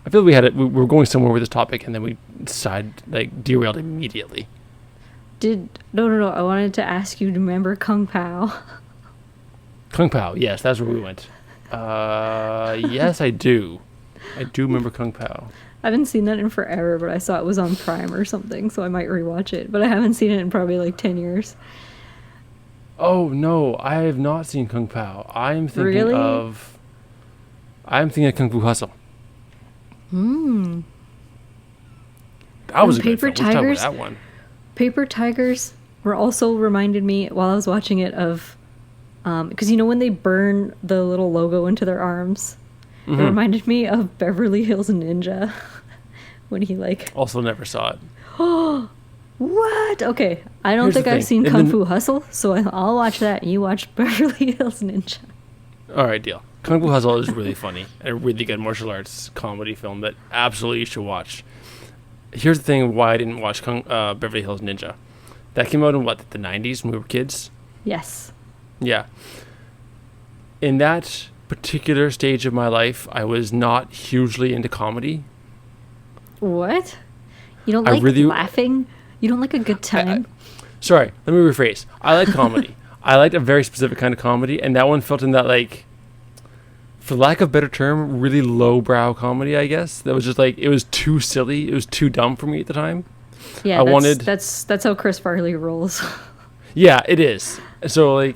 I feel we were going somewhere with this topic, and then we decided, like, derailed immediately. No. I wanted to ask you to remember Kung Pao. Kung Pao, yes, that's where we went. Yes, I do. I do remember Kung Pao. I haven't seen that in forever, but I saw it was on Prime or something, so I might rewatch it. But I haven't seen it in probably like 10 years. Oh no, I have not seen Kung Pao. I'm thinking of Kung Fu Hustle. That was a good film. Let's talk about that one. Paper Tigers were also reminded me while I was watching it of, because you know when they burn the little logo into their arms, it reminded me of Beverly Hills Ninja when he like. Also never saw it. Oh, what? Okay, I don't think I've seen Kung Fu Hustle, so I'll watch that. And you watch Beverly Hills Ninja. All right, deal. Kung Fu Hustle is really funny and a really good martial arts comedy film that absolutely you should watch. Here's the thing why I didn't watch Beverly Hills Ninja. That came out in, the 90s when we were kids? Yes. Yeah. In that particular stage of my life, I was not hugely into comedy. What? You don't like laughing? You don't like a good time? Sorry, let me rephrase. I like comedy. I liked a very specific kind of comedy, and that one felt in that, like, for lack of a better term, really lowbrow comedy, I guess. That was just like, it was too silly. It was too dumb for me at the time. Yeah, that's how Chris Farley rolls. Yeah, it is. So, like,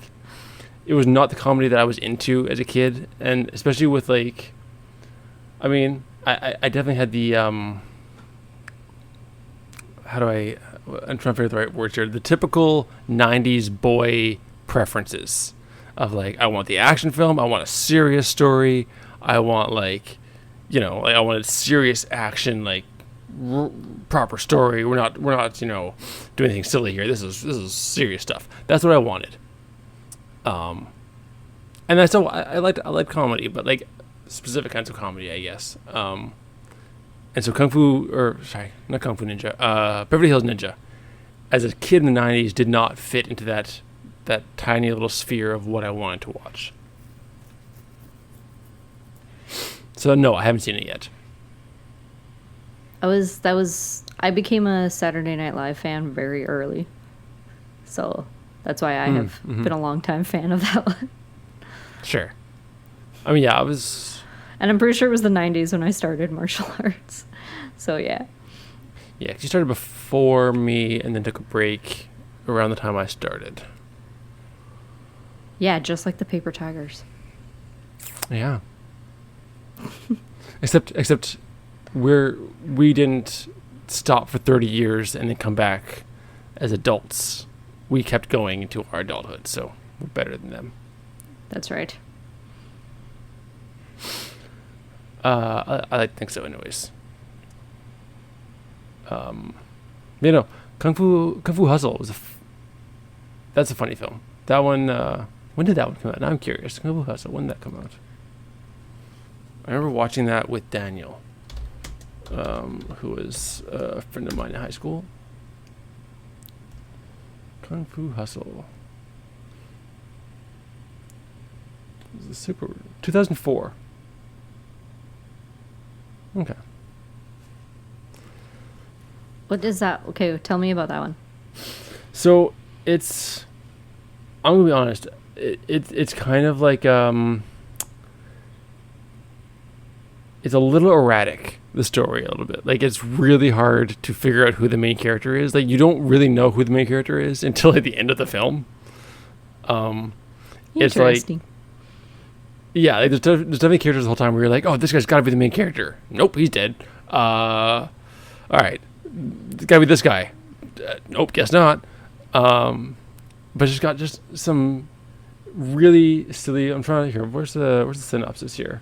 it was not the comedy that I was into as a kid, and especially with, like, I mean, I definitely had the, I'm trying to figure out the right words here. The typical 90s boy preferences of, like, I want the action film, I want a serious story, I want, like, you know, like, I wanted serious action, like, proper story. We're not, you know, doing anything silly here. This is serious stuff. That's what I wanted. And I liked comedy, but, like, specific kinds of comedy, I guess. And so not Kung Fu Ninja, Beverly Hills Ninja, as a kid in the 90s, did not fit into that tiny little sphere of what I wanted to watch. So no, I haven't seen it yet. I became a Saturday Night Live fan very early. So that's why I have been a long time fan of that one. Sure. I mean, yeah, I was... And I'm pretty sure it was the 90s when I started martial arts. So, yeah. Yeah, 'cause you started before me and then took a break around the time I started. Yeah, just like the Paper Tigers. Yeah. except we didn't stop for 30 years and then come back as adults. We kept going into our adulthood, so we're better than them. That's right. I think so, anyways. Kung Fu Hustle was that's a funny film. That one, when did that one come out? Now I'm curious. Kung Fu Hustle, when did that come out? I remember watching that with Daniel, who was a friend of mine in high school. Kung Fu Hustle. It was 2004. Okay. What is that? Okay, tell me about that one. So I'm gonna be honest. It's kind of like it's a little erratic, the story, a little bit. Like, it's really hard to figure out who the main character is. Like, you don't really know who the main character is until like the end of the film. It's like, yeah, like there's definitely characters the whole time where you're like, oh, this guy's got to be the main character. Nope, he's dead. All right, it's got to be this guy. Nope, guess not. But it's got just some really silly. I'm trying to hear. Where's the synopsis here?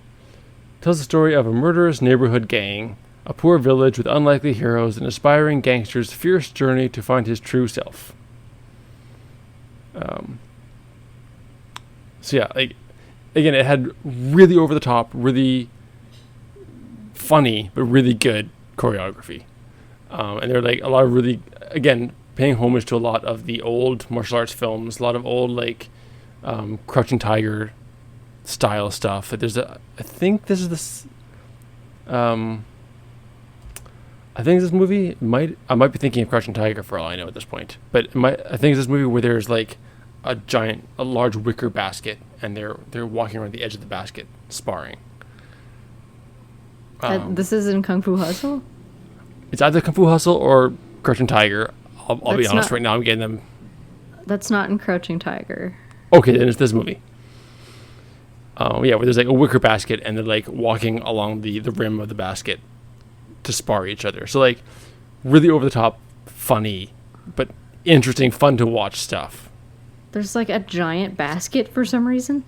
Tells the story of a murderous neighborhood gang, a poor village with unlikely heroes, and aspiring gangster's fierce journey to find his true self. So yeah, like, again, it had really over the top, really funny, but really good choreography. And there were like a lot of really, again, paying homage to a lot of the old martial arts films, a lot of old like Crouching Tiger style stuff. I think this movie I might be thinking of Crouching Tiger for all I know at this point, but I think it's this movie where there's like a large wicker basket and they're walking around the edge of the basket sparring. This is in Kung Fu Hustle? It's either Kung Fu Hustle or Crouching Tiger. I'll be honest, right now I'm getting them. That's not in Crouching Tiger. Okay, then it's this movie. Yeah, where there's like a wicker basket and they're like walking along the rim of the basket to spar each other. So like really over the top, funny, but interesting, fun to watch stuff. There's like a giant basket for some reason.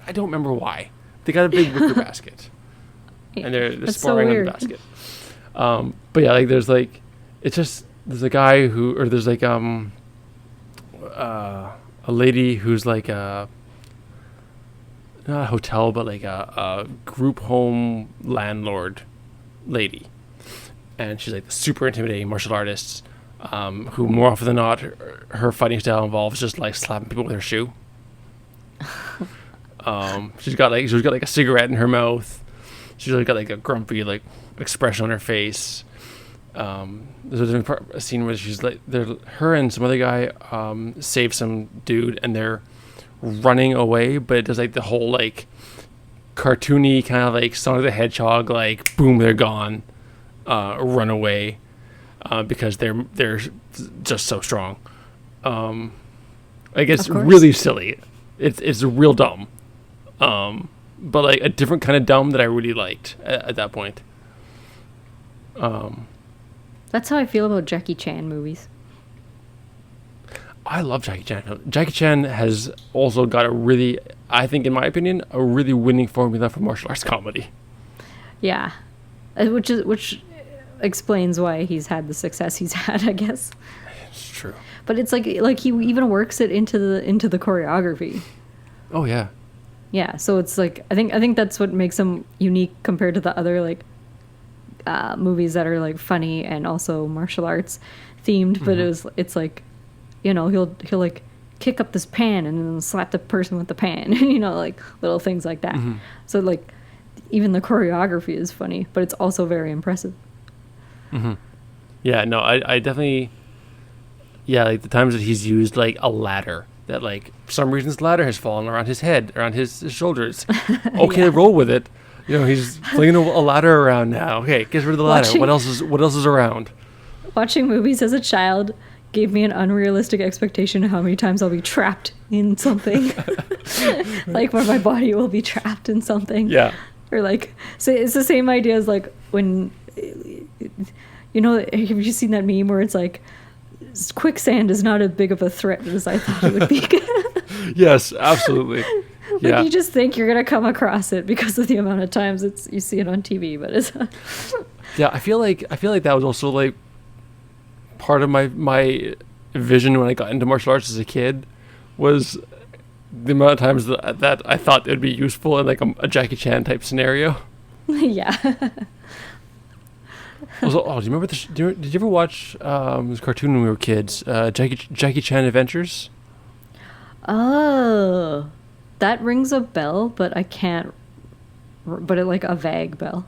I don't remember why. They got a big wicker basket, and they're sparring on the basket. But yeah, like there's like there's a guy there's like a lady who's like not a hotel, but like a group home landlord lady, and she's like the super intimidating martial artist, who more often than not her fighting style involves just like slapping people with her shoe. She's got like a cigarette in her mouth. She's got like a grumpy like expression on her face. There's a scene where she's like, her and some other guy save some dude, and they're running away, but it does like the whole like cartoony kind of like Sonic the Hedgehog, like boom, they're gone, run away, because they're just so strong. Like it's really silly. It's real dumb, but like a different kind of dumb that I really liked at that point. That's how I feel about Jackie Chan movies. I love Jackie Chan. Jackie Chan has also got I think in my opinion, a really winning formula for martial arts comedy. Yeah, which explains why he's had the success he's had, I guess. It's true. But it's like he even works it into the choreography. Oh yeah. Yeah, so it's like I think that's what makes him unique compared to the other like movies that are like funny and also martial arts themed. But it's like, you know, he'll like kick up this pan and then slap the person with the pan, you know, like little things like that. So like even the choreography is funny, but it's also very impressive. Yeah, no, I definitely Yeah, like the times that he's used like a ladder. That like for some reason this ladder has fallen around his head, around his shoulders. Okay, yeah. Roll with it. He's flinging a ladder around now. Okay, get rid of the ladder. What else is around? Watching movies as a child gave me an unrealistic expectation of how many times I'll be trapped in something. Like when my body will be trapped in something. Yeah. Or like, so it's the same idea as like when, have you seen that meme where it's like, quicksand is not as big of a threat as I thought it would be. Yes, absolutely. Like you just think you're gonna come across it because of the amount of times you see it on TV, but it's. Yeah, I feel like that was also like part of my vision when I got into martial arts as a kid was the amount of times that I thought it would be useful in like a Jackie Chan type scenario. Yeah. Also, do you remember did you ever watch this cartoon when we were kids? Jackie Chan Adventures. Oh, that rings a bell, but I can't. But like a vague bell.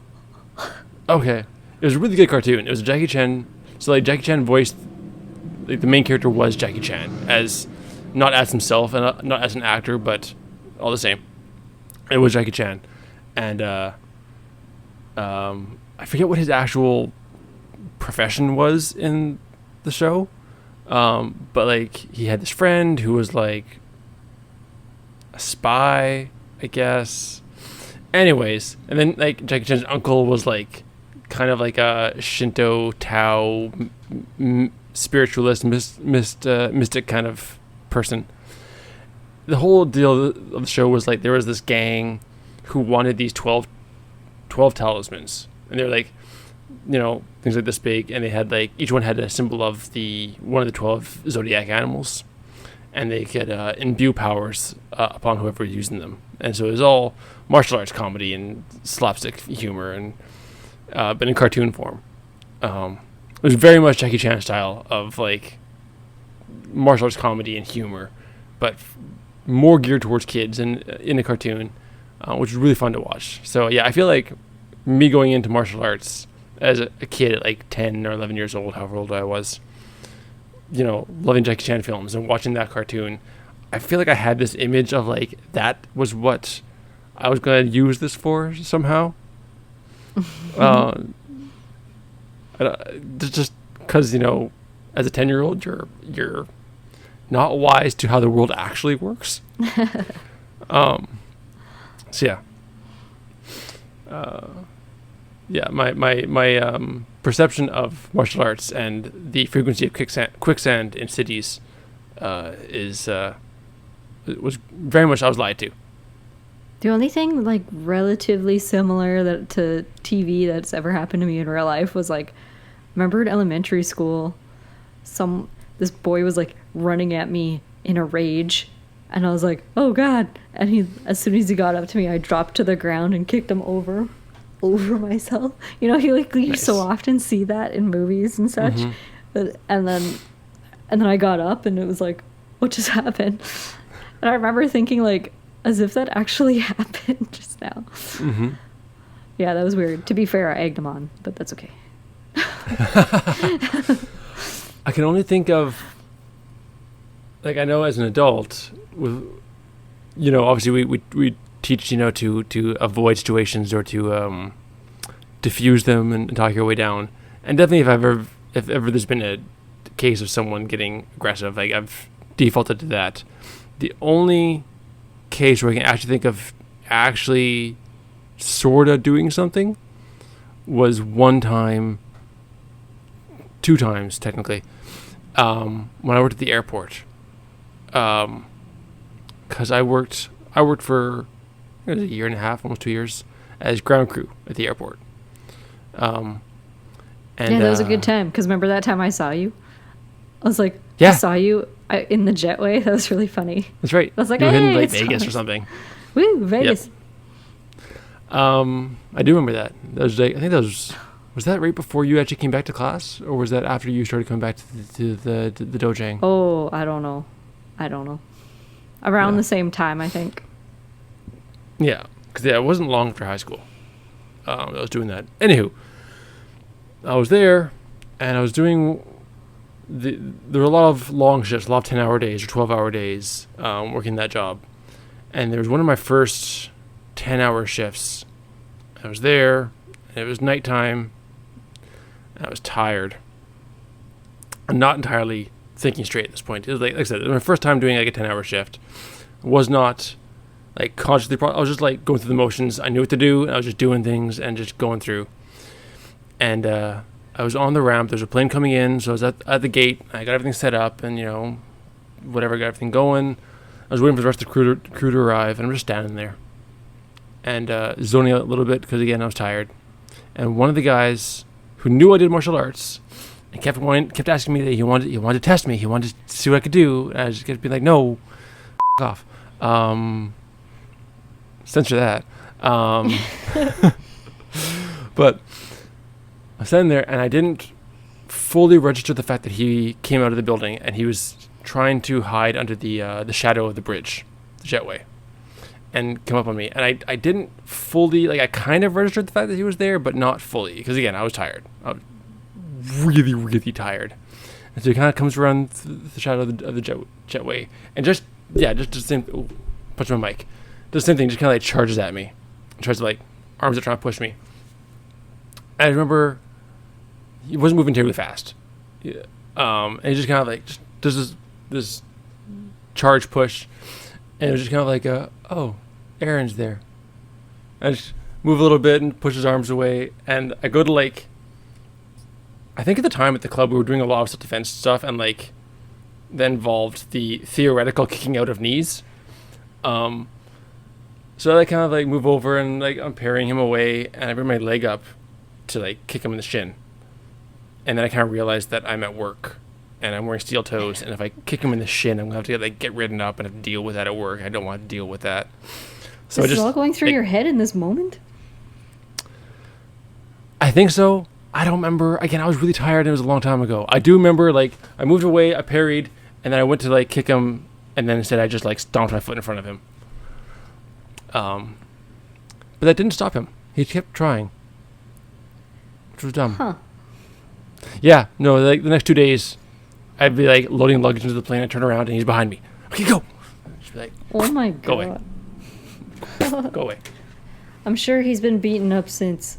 Okay, it was a really good cartoon. It was Jackie Chan. So like Jackie Chan voiced, like the main character was Jackie Chan not as himself and not as an actor, but all the same, it was Jackie Chan, and I forget what his actual profession was in the show, but like he had this friend who was like a spy, I guess. Anyways, and then like Jackie Chan's uncle was like kind of like a Shinto Tao spiritualist mystic kind of person. The whole deal of the show was like there was this gang who wanted these 12 talismans, and they were like, things like this big, and they had like each one had a symbol of one of the 12 zodiac animals, and they could imbue powers upon whoever was using them. And so it was all martial arts comedy and slapstick humor, and but in cartoon form. It was very much Jackie Chan style of like martial arts comedy and humor, but more geared towards kids and in a cartoon, which was really fun to watch. So yeah, I feel like me going into martial arts as a kid at like 10 or 11 years old, however old I was, loving Jackie Chan films and watching that cartoon, I feel like I had this image of like that was what I was going to use this for somehow. Just because as a 10-year-old you're not wise to how the world actually works. So yeah, my perception of martial arts and the frequency of quicksand in cities was very much I was lied to. The only thing like relatively similar to TV that's ever happened to me in real life was like, remember in elementary school, this boy was like running at me in a rage, and I was like, oh God. And as soon as he got up to me, I dropped to the ground and kicked him over myself. You Nice. so often see that in movies and such. Mm-hmm. And then I got up and it was like, what just happened? And I remember thinking like, as if that actually happened just now. Mm-hmm. Yeah, that was weird. To be fair, I egged him on, but that's okay. I can only think of, like, I know as an adult, with, obviously we teach, to avoid situations or to diffuse them and talk your way down. And definitely if ever there's been a case of someone getting aggressive, like I've defaulted to that. The only case where I can actually think of actually sort of doing something was one time, 2 times technically, when I worked at the airport, because I worked for it was a year and a half, almost 2 years, as ground crew at the airport. And that was a good time, because remember that time I saw you? I was like, yeah. I saw you in the jetway. That was really funny. That's right. I was like, you were hey, in like Vegas or something. Woo, Vegas. Yep. I do remember that. That was like, I think that was that right before you actually came back to class, or was that after you started coming back to the dojang? Oh, I don't know. Around the same time, I think. Yeah, because it wasn't long after high school. I was doing that. Anywho, I was there, and I was doing there were a lot of long shifts, a lot of 10-hour days or 12-hour days working that job. And there was one of my first 10-hour shifts. I was there, and it was nighttime, and I was tired. I'm not entirely thinking straight at this point. It was like I said, it was my first time doing like a 10-hour shift. I was not like consciously, I was just like going through the motions. I knew what to do, and I was just doing things and just going through. And I was on the ramp. There's a plane coming in, so I was at the gate. I got everything set up, and whatever, got everything going. I was waiting for the rest of the crew to arrive, and I'm just standing there and zoning out a little bit because again I was tired. And one of the guys who knew I did martial arts and kept asking me that he wanted to test me. He wanted to see what I could do. And I just kept being like, no, off. Censor that. But I was standing there, and I didn't fully register the fact that he came out of the building and he was trying to hide under the shadow of the bridge, the jetway, and come up on me. And I didn't fully, like, I kind of registered the fact that he was there, but not fully, because again, I was tired. I was really, really tired. And so he kind of comes around the shadow of the jetway, and just the same. Ooh, punch my mic. Does the same thing. Just kind of like charges at me, and tries to like arms are trying to push me. And I remember he wasn't moving terribly fast. Yeah. And he just kind of like just does this charge push, and it was just kind of like oh, Aaron's there. I just move a little bit and push his arms away, and I go to like. I think at the time at the club we were doing a lot of self-defense stuff, and like that involved the theoretical kicking out of knees. So I kind of like move over and like I'm parrying him away, and I bring my leg up to like kick him in the shin. And then I kind of realized that I'm at work and I'm wearing steel toes, and if I kick him in the shin, I'm going to have to get ridden up and have to deal with that at work. I don't want to deal with that. So this is all going through your head in this moment? I think so. I don't remember. Again, I was really tired. It was a long time ago. I do remember, like, I moved away, I parried, and then I went to, like, kick him, and then instead I just, like, stomped my foot in front of him. But that didn't stop him. He kept trying, which was dumb. Huh. Yeah, no, like, the next 2 days, I'd be, like, loading luggage into the plane, I'd turn around, and he's behind me. Okay, go! Just be like, oh my God. Go away. Go away. I'm sure he's been beaten up since.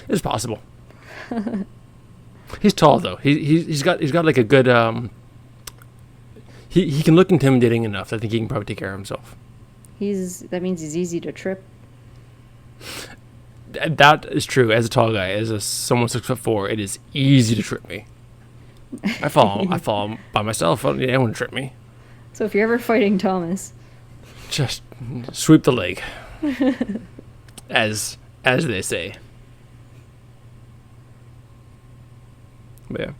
It's possible. He's tall though. He's got like a good. He can look intimidating enough. I think he can probably take care of himself. That means he's easy to trip. That is true. As a tall guy, as someone 6'4", it is easy to trip me. I fall by myself. Anyone trip me. So if you're ever fighting Thomas, just sweep the leg, as they say. But yeah.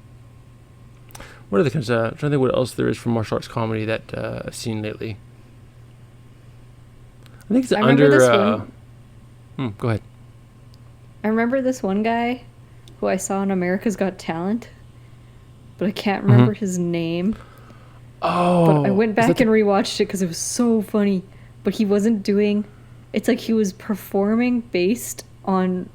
What other kinds of... I'm trying to think what else there is from martial arts comedy that I've seen lately. I think it's under... This one. Go ahead. I remember this one guy who I saw on America's Got Talent, but I can't remember his name. Oh. But I went back and rewatched it because it was so funny. But he wasn't doing... It's like he was performing based on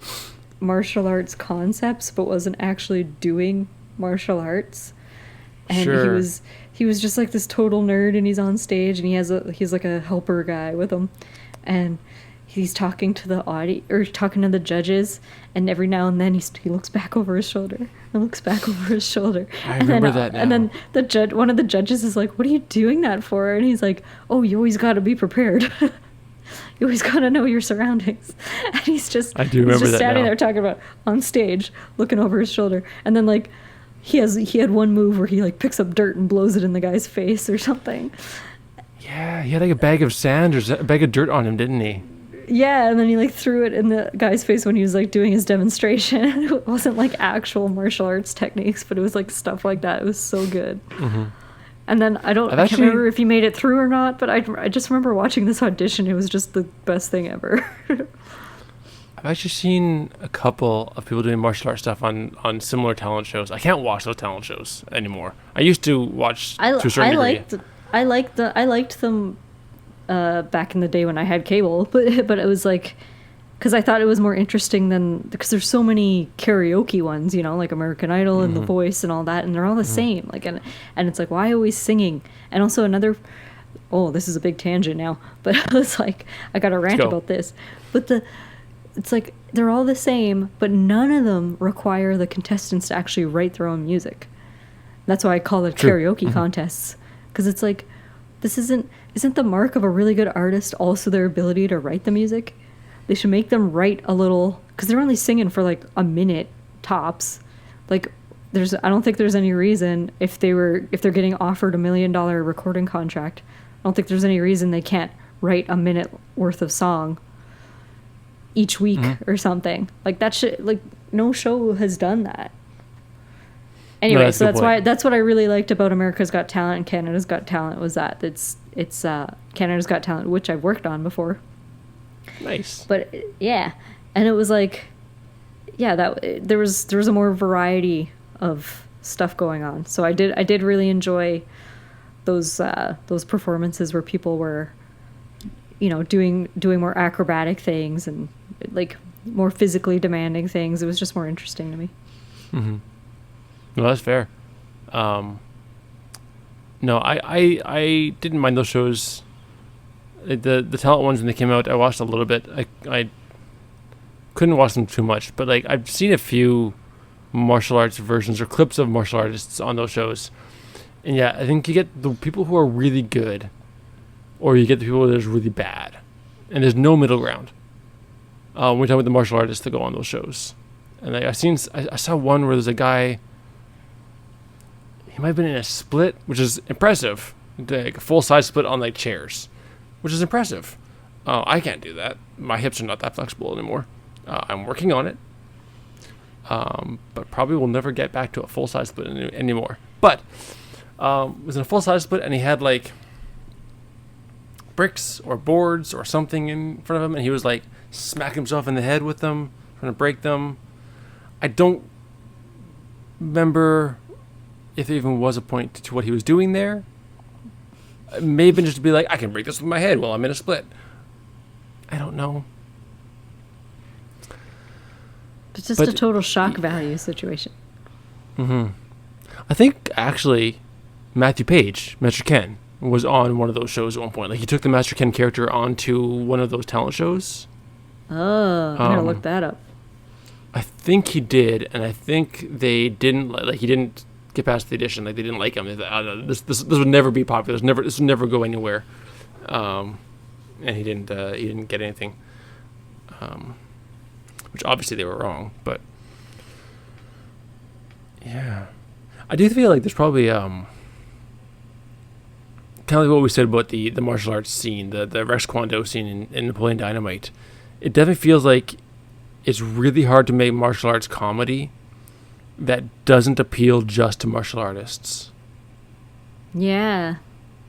martial arts concepts, but wasn't actually doing martial arts. And sure. he was just like this total nerd, and he's on stage, and he's like a helper guy with him, and he's talking to the audience or talking to the judges, and every now and then he looks back over his shoulder and looks back over his shoulder. I remember that now. And then one of the judges is like, "What are you doing that for?" And he's like, "Oh, you always got to be prepared." You always gotta know your surroundings. And he's just standing there talking about on stage, looking over his shoulder, and then like he had one move where he like picks up dirt and blows it in the guy's face or something. Yeah, he had like a bag of sand or a bag of dirt on him, didn't he? Yeah, and then he like threw it in the guy's face when he was like doing his demonstration. It wasn't like actual martial arts techniques, but it was like stuff like that. It was so good. Mm-hmm. And then I can't remember if he made it through or not, but I just remember watching this audition. It was just the best thing ever. I've actually seen a couple of people doing martial arts stuff on similar talent shows. I can't watch those talent shows anymore. I used to watch to a certain degree. I liked them back in the day when I had cable, but it was like because I thought it was more interesting than, because there's so many karaoke ones, you know, like American Idol and The Voice and all that, and they're all the same. Like, and it's like, why always singing? And also another, oh, this is a big tangent now, but it's like, I got to rant about this. But it's like, they're all the same, but none of them require the contestants to actually write their own music. That's why I call it karaoke contests, because it's like, this isn't the mark of a really good artist also their ability to write the music? They should make them write a little, because they're only singing for like a minute tops. Like, I don't think there's any reason, if they're getting offered $1 million recording contract, I don't think there's any reason they can't write a minute worth of song each week or something. Like, that should, like, no show has done that. Anyway, so that's what I really liked about America's Got Talent and Canada's Got Talent, was that it's Canada's Got Talent, which I've worked on before. Nice. But yeah, and it was like, yeah, that there was a more variety of stuff going on. So I did really enjoy those performances where people were, you know, doing more acrobatic things and like more physically demanding things. It was just more interesting to me. Mm-hmm. No, that's fair. No, I didn't mind those shows. The talent ones, when they came out, I watched a little bit. I couldn't watch them too much, but like, I've seen a few martial arts versions or clips of martial artists on those shows. And yeah, I think you get the people who are really good, or you get the people that are really bad. And there's no middle ground. When we talk about the martial artists that go on those shows. And like, I saw one where there's a guy, he might have been in a split, which is impressive. Like a full-size split on like chairs, which is impressive. I can't do that. My hips are not that flexible anymore. I'm working on it. But probably will never get back to a full-size split anymore. But it was in a full-size split, and he had like bricks or boards or something in front of him, and he was like smacking himself in the head with them, trying to break them. I don't remember if there even was a point to what he was doing there. It may have been just to be like, I can break this with my head while I'm in a split. I don't know. It's just a total shock value situation. Mm-hmm. I think, actually, Matthew Page, Master Ken, was on one of those shows at one point. Like, he took the Master Ken character onto one of those talent shows. Oh, I'm going to look that up. I think he did, and I think they didn't, like, he didn't get past the audition. Like, they didn't like him. They thought, this would never be popular. This would never go anywhere. And he didn't get anything. Which obviously they were wrong, but yeah, I do feel like there's probably kind of like what we said about the martial arts scene, the Rex Kwon Do scene in Napoleon Dynamite. It definitely feels like it's really hard to make martial arts comedy that doesn't appeal just to martial artists. Yeah,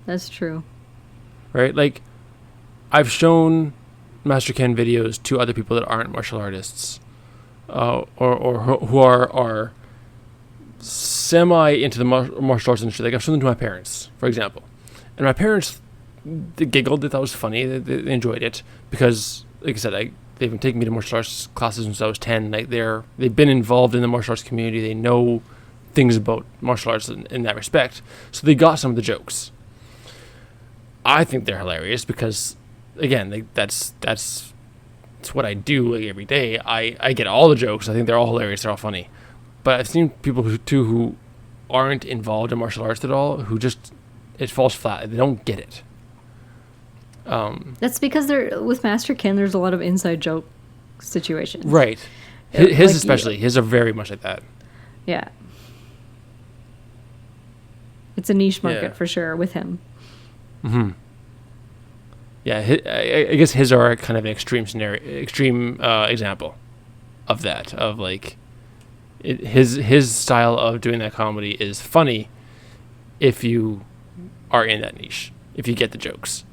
that's true. Right? Like, I've shown Master Ken videos to other people that aren't martial artists, or who are semi into the martial arts industry. Like, I've shown them to my parents, for example, and my parents, they giggled. They thought it was funny. They enjoyed it because, like I said, they've been taking me to martial arts classes since I was 10. Like, they've been involved in the martial arts community. They know things about martial arts in that respect. So they got some of the jokes. I think they're hilarious because, again, like, that's what I do, like, every day. I get all the jokes. I think they're all hilarious. They're all funny. But I've seen people who aren't involved in martial arts at all, who just, it falls flat. They don't get it. That's because with Master Ken, there's a lot of inside joke situations. Right. His like, especially. His are very much like that. Yeah. It's a niche market for sure with him. Mm-hmm. Yeah, I guess his are kind of an extreme example of that. Of like, his style of doing that comedy is funny if you are in that niche, if you get the jokes.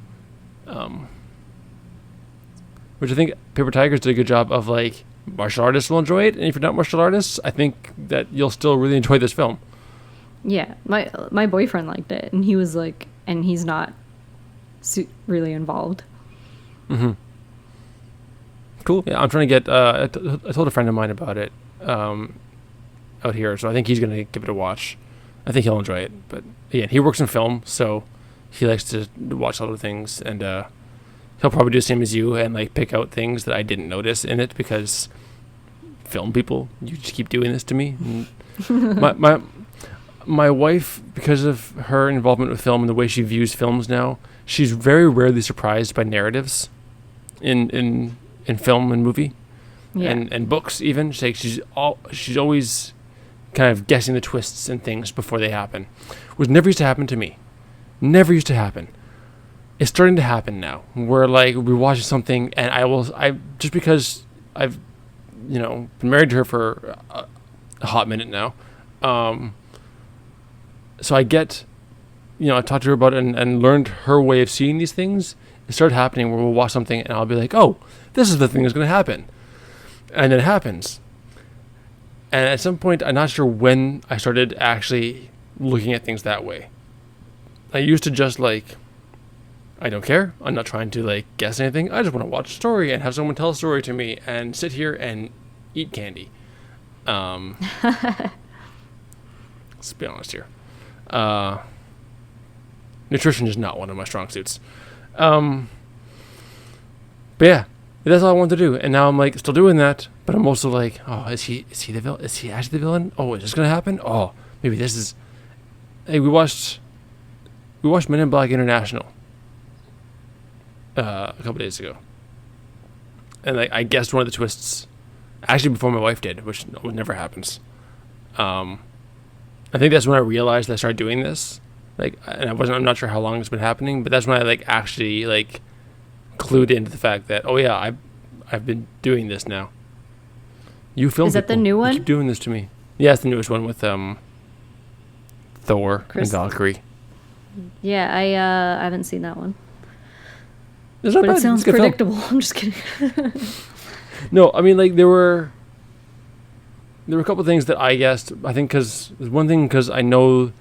Which I think Paper Tigers did a good job of, like, martial artists will enjoy it, and if you're not martial artists, I think that you'll still really enjoy this film. Yeah, my boyfriend liked it, and he was like, and he's not really involved. Mm-hmm. Cool. Yeah, I'm trying to get. I told a friend of mine about it out here, so I think he's going to give it a watch. I think he'll enjoy it. But again, he works in film, so he likes to watch a lot of things, and he'll probably do the same as you and like pick out things that I didn't notice in it because film people, you just keep doing this to me. My wife, because of her involvement with film and the way she views films now, she's very rarely surprised by narratives in film and movie, and books even. She's always kind of guessing the twists and things before they happen, which never used to happen to me. Never used to happen. It's starting to happen now. Where like we're watching something, and I just because I've been married to her for a hot minute now, so I get, I talked to her about it and learned her way of seeing these things. It started happening where we'll watch something and I'll be like, oh, this is the thing that's going to happen. And then it happens. And at some point, I'm not sure when I started actually looking at things that way. I used to just like, I don't care. I'm not trying to like guess anything. I just want to watch a story and have someone tell a story to me and sit here and eat candy. Let's be honest here. Nutrition is not one of my strong suits. But yeah, that's all I wanted to do. And now I'm like still doing that, but I'm also like, oh, is he the villain? Is he actually the villain? Oh, is this gonna happen? Oh, maybe this is. Hey, we watched Men in Black International a couple days ago, and like I guessed one of the twists actually before my wife did, which never happens. I think that's when I realized I started doing this. Like, and I'm not sure how long it's been happening, but that's when I like actually like clued into the fact that, oh yeah, I've been doing this now. You film. Is that the new one? You keep doing this to me. Yeah, it's the newest one with Thor and Valkyrie. Yeah, I haven't seen that one. But it sounds predictable. I'm just kidding. No, I mean like there were a couple of things that I guessed. I think because I know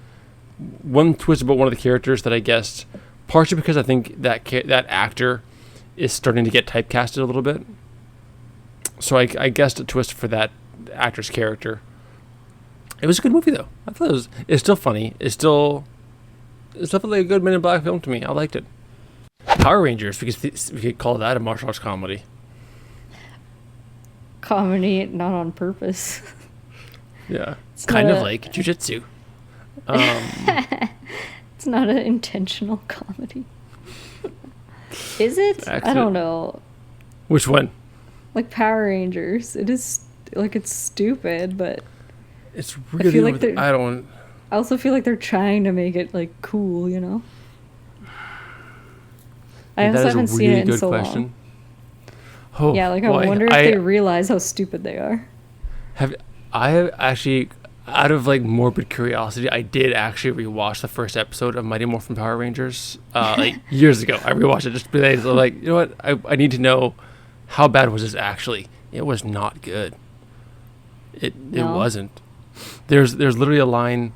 one twist about one of the characters that I guessed, partially because I think that that actor is starting to get typecasted a little bit. So I guessed a twist for that actor's character. It was a good movie though. I thought it's still funny. It's definitely a good Men in Black film to me. I liked it. Power Rangers, because we could call that a martial arts comedy. Comedy, not on purpose. Yeah, it's kind of like jiu-jitsu. It's not an intentional comedy. Is it? I don't know. Which one? Like Power Rangers. It is like it's stupid, but it's really. I feel like I also feel like they're trying to make it like cool, you know. I also haven't seen it in so long. Oh, yeah, like I wonder if they realize how stupid they are. I have actually, out of like morbid curiosity, I did actually rewatch the first episode of Mighty Morphin Power Rangers like years ago. I rewatched it just because I'm like, you know what? I need to know how bad was this actually. It was not good. It wasn't. There's literally a line.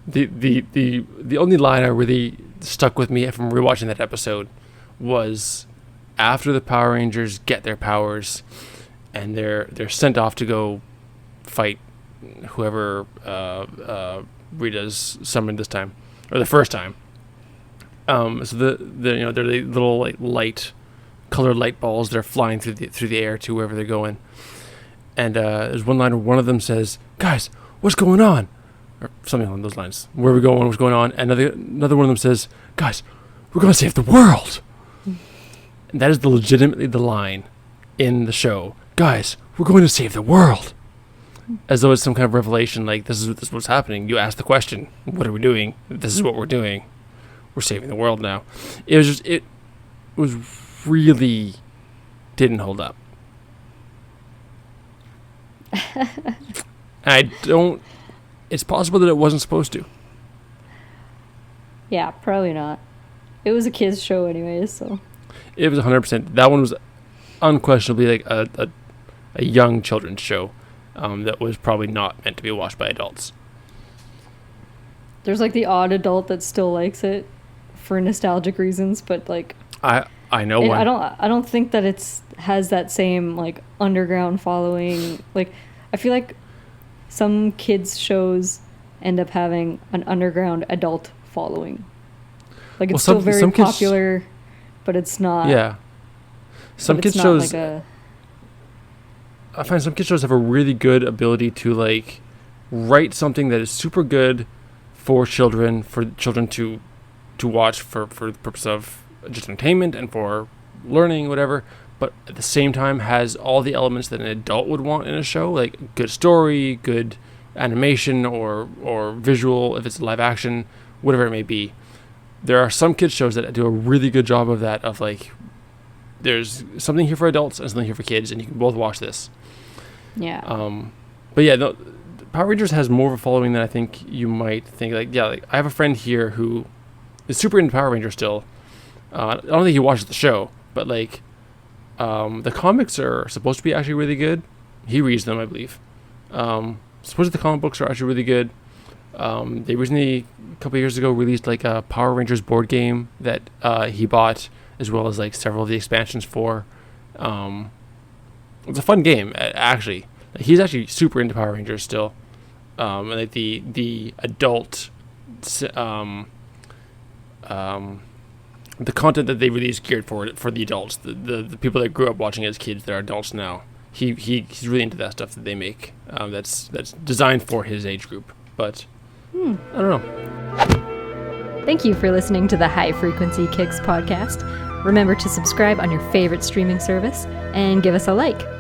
The only line I really stuck with me from rewatching that episode was after the Power Rangers get their powers and they're sent off to go fight whoever Rita's summoned this time, or the first time. So they're the little like colored light balls. They're flying through the air to wherever they're going. And there's one line where one of them says, "Guys, what's going on?" Or something along those lines. Where are we going? What's going on? And another one of them says, "Guys, we're going to save the world." And that is legitimately the line in the show. Guys, we're going to save the world. As though it's some kind of revelation, like this is what's happening. You ask the question, what are we doing? This is what we're doing. We're saving the world now. It was really didn't hold up. It's possible that it wasn't supposed to. Yeah, probably not. It was a kids show anyways, so. It was 100%. That one was unquestionably like a young children's show that was probably not meant to be watched by adults. There's like the odd adult that still likes it for nostalgic reasons, but like I I know one. I don't think that has that same like underground following. Like, I feel like some kids shows end up having an underground adult following. Like, it's still very popular, but it's not. Yeah. Some kids shows. I find some kids shows have a really good ability to like write something that is super good for children to watch for the purpose of just entertainment and for learning, whatever, but at the same time has all the elements that an adult would want in a show, like good story, good animation, or visual if it's live action, whatever it may be. There are some kids shows that do a really good job of that, of like, there's something here for adults and something here for kids, and you can both watch this. Yeah. But yeah, Power Rangers has more of a following than I think you might think. Like I have a friend here who is super into Power Rangers still. I don't think he watches the show, but like, the comics are supposed to be actually really good. He reads them, I believe. Supposedly the comic books are actually really good. They recently, a couple of years ago, released like a Power Rangers board game that he bought, as well as like several of the expansions for. It's a fun game, actually. He's actually super into Power Rangers still. And like the adult, the content that they release geared for the adults, the people that grew up watching as kids that are adults now. He's really into that stuff that they make. That's designed for his age group. But I don't know. Thank you for listening to the High Frequency Kicks podcast. Remember to subscribe on your favorite streaming service and give us a like.